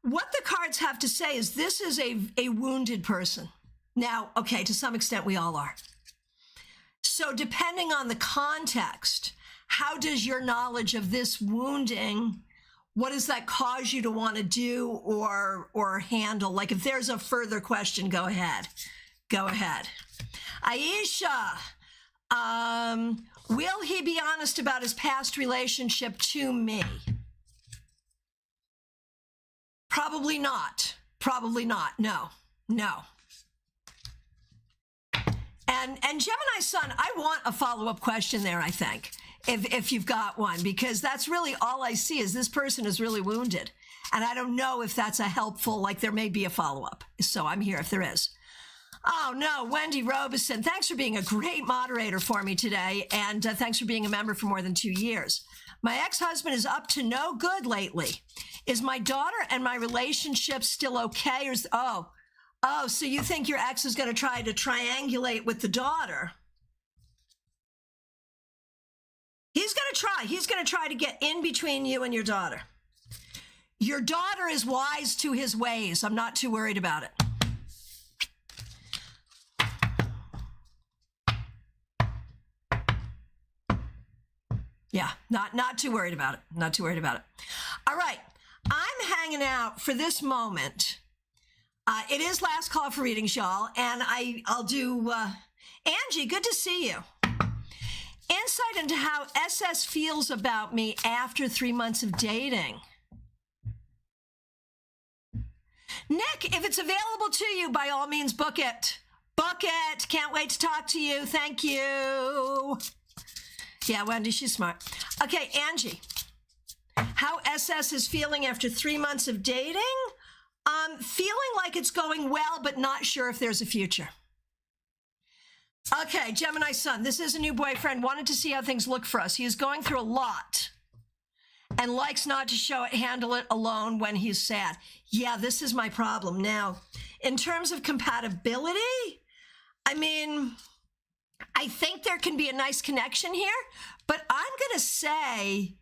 what the cards have to say is this is a wounded person. Now, okay, to some extent we all are. So depending on the context, how does your knowledge of this wounding, what does that cause you to want to do or handle? Like if there's a further question, go ahead. Go ahead. Aisha, will he be honest about his past relationship to me? Probably not. Probably not. No. No. And Gemini Sun, I want a follow-up question there, I think, if you've got one, because that's really all I see is this person is really wounded. And I don't know if that's a helpful, like there may be a follow-up. So I'm here if there is. Oh, no, Wendy Robeson, thanks for being a great moderator for me today. And thanks for being a member for more than 2 years. My ex-husband is up to no good lately. Is my daughter and my relationship still okay? Oh, so you think your ex is going to try to triangulate with the daughter? He's going to try. He's going to try to get in between you and your daughter. Your daughter is wise to his ways. I'm not too worried about it. Yeah, not too worried about it. Not too worried about it. All right. I'm hanging out for this moment. It is last call for readings, y'all, and I'll do, Angie, good to see you. Insight into how SS feels about me after 3 months of dating. Nick, if it's available to you, by all means, book it. Book it. Can't wait to talk to you. Thank you. Yeah, Wendy, she's smart. Okay, Angie, how SS is feeling after 3 months of dating? Feeling like it's going well, but not sure if there's a future. Okay, Gemini Sun, this is a new boyfriend. Wanted to see how things look for us. He is going through a lot and likes not to handle it alone when he's sad. Yeah, this is my problem. Now, in terms of compatibility, I mean, I think there can be a nice connection here, but I'm going to say,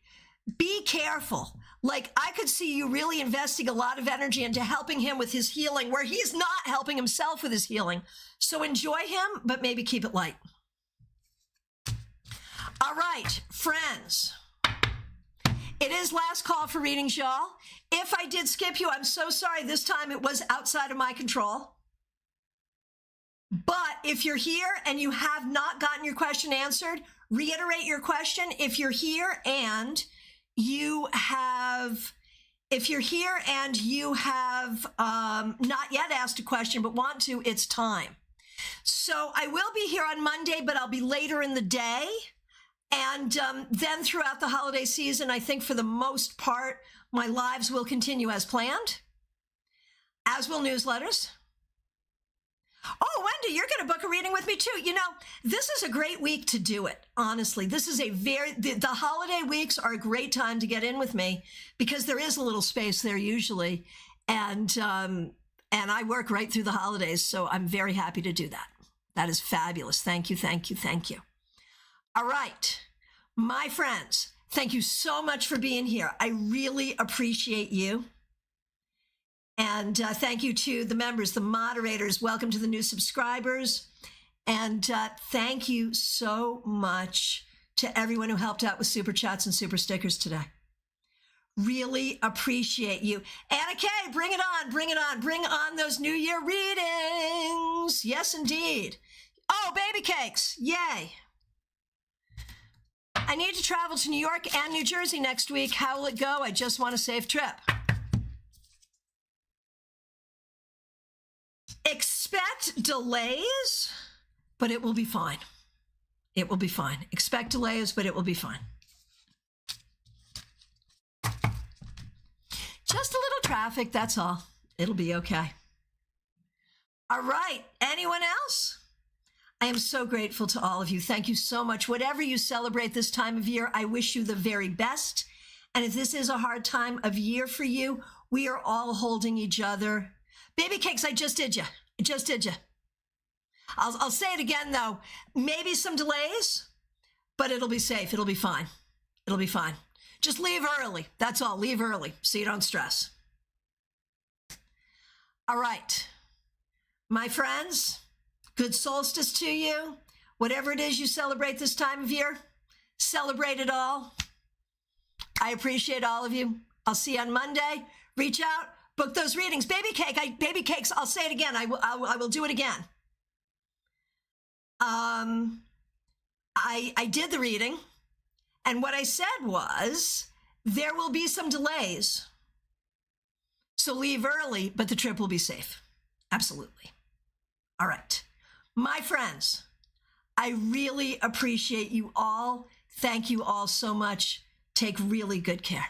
be careful. Like, I could see you really investing a lot of energy into helping him with his healing, where he's not helping himself with his healing. So enjoy him, but maybe keep it light. All right, friends. It is last call for readings, y'all. If I did skip you, I'm so sorry. This time it was outside of my control. But if you're here and you have not gotten your question answered, reiterate your question. If you're here and you have not yet asked a question but want to, it's time. So I will be here on Monday, but I'll be later in the day. And then throughout the holiday season, I think for the most part, my lives will continue as planned, as will newsletters. Oh, Wendy, you're going to book a reading with me too. You know, this is a great week to do it. Honestly, this is the holiday weeks are a great time to get in with me because there is a little space there usually. And I work right through the holidays. So I'm very happy to do that. That is fabulous. Thank you. Thank you. Thank you. All right, my friends, thank you so much for being here. I really appreciate you. And thank you to the members, the moderators. Welcome to the new subscribers. And thank you so much to everyone who helped out with super chats and super stickers today. Really appreciate you. Anna Kay, bring it on, bring it on. Bring on those New Year readings. Yes, indeed. Oh, baby cakes. Yay. I need to travel to New York and New Jersey next week. How will it go? I just want a safe trip. Expect delays, but it will be fine. It will be fine. Expect delays, but it will be fine. Just a little traffic, that's all. It'll be okay. All right. Anyone else? I am so grateful to all of you. Thank you so much. Whatever you celebrate this time of year, I wish you the very best. And if this is a hard time of year for you, we are all holding each other. Baby cakes, I just did you. I just did you. I'll say it again, though. Maybe some delays, but it'll be safe. It'll be fine. It'll be fine. Just leave early. That's all. Leave early so you don't stress. All right. My friends, good solstice to you. Whatever it is you celebrate this time of year, celebrate it all. I appreciate all of you. I'll see you on Monday. Reach out, book those readings. Baby cakes, I'll say it again. I will do it again. I did the reading, and what I said was there will be some delays. So leave early, but the trip will be safe. Absolutely. All right. My friends, I really appreciate you all. Thank you all so much. Take really good care.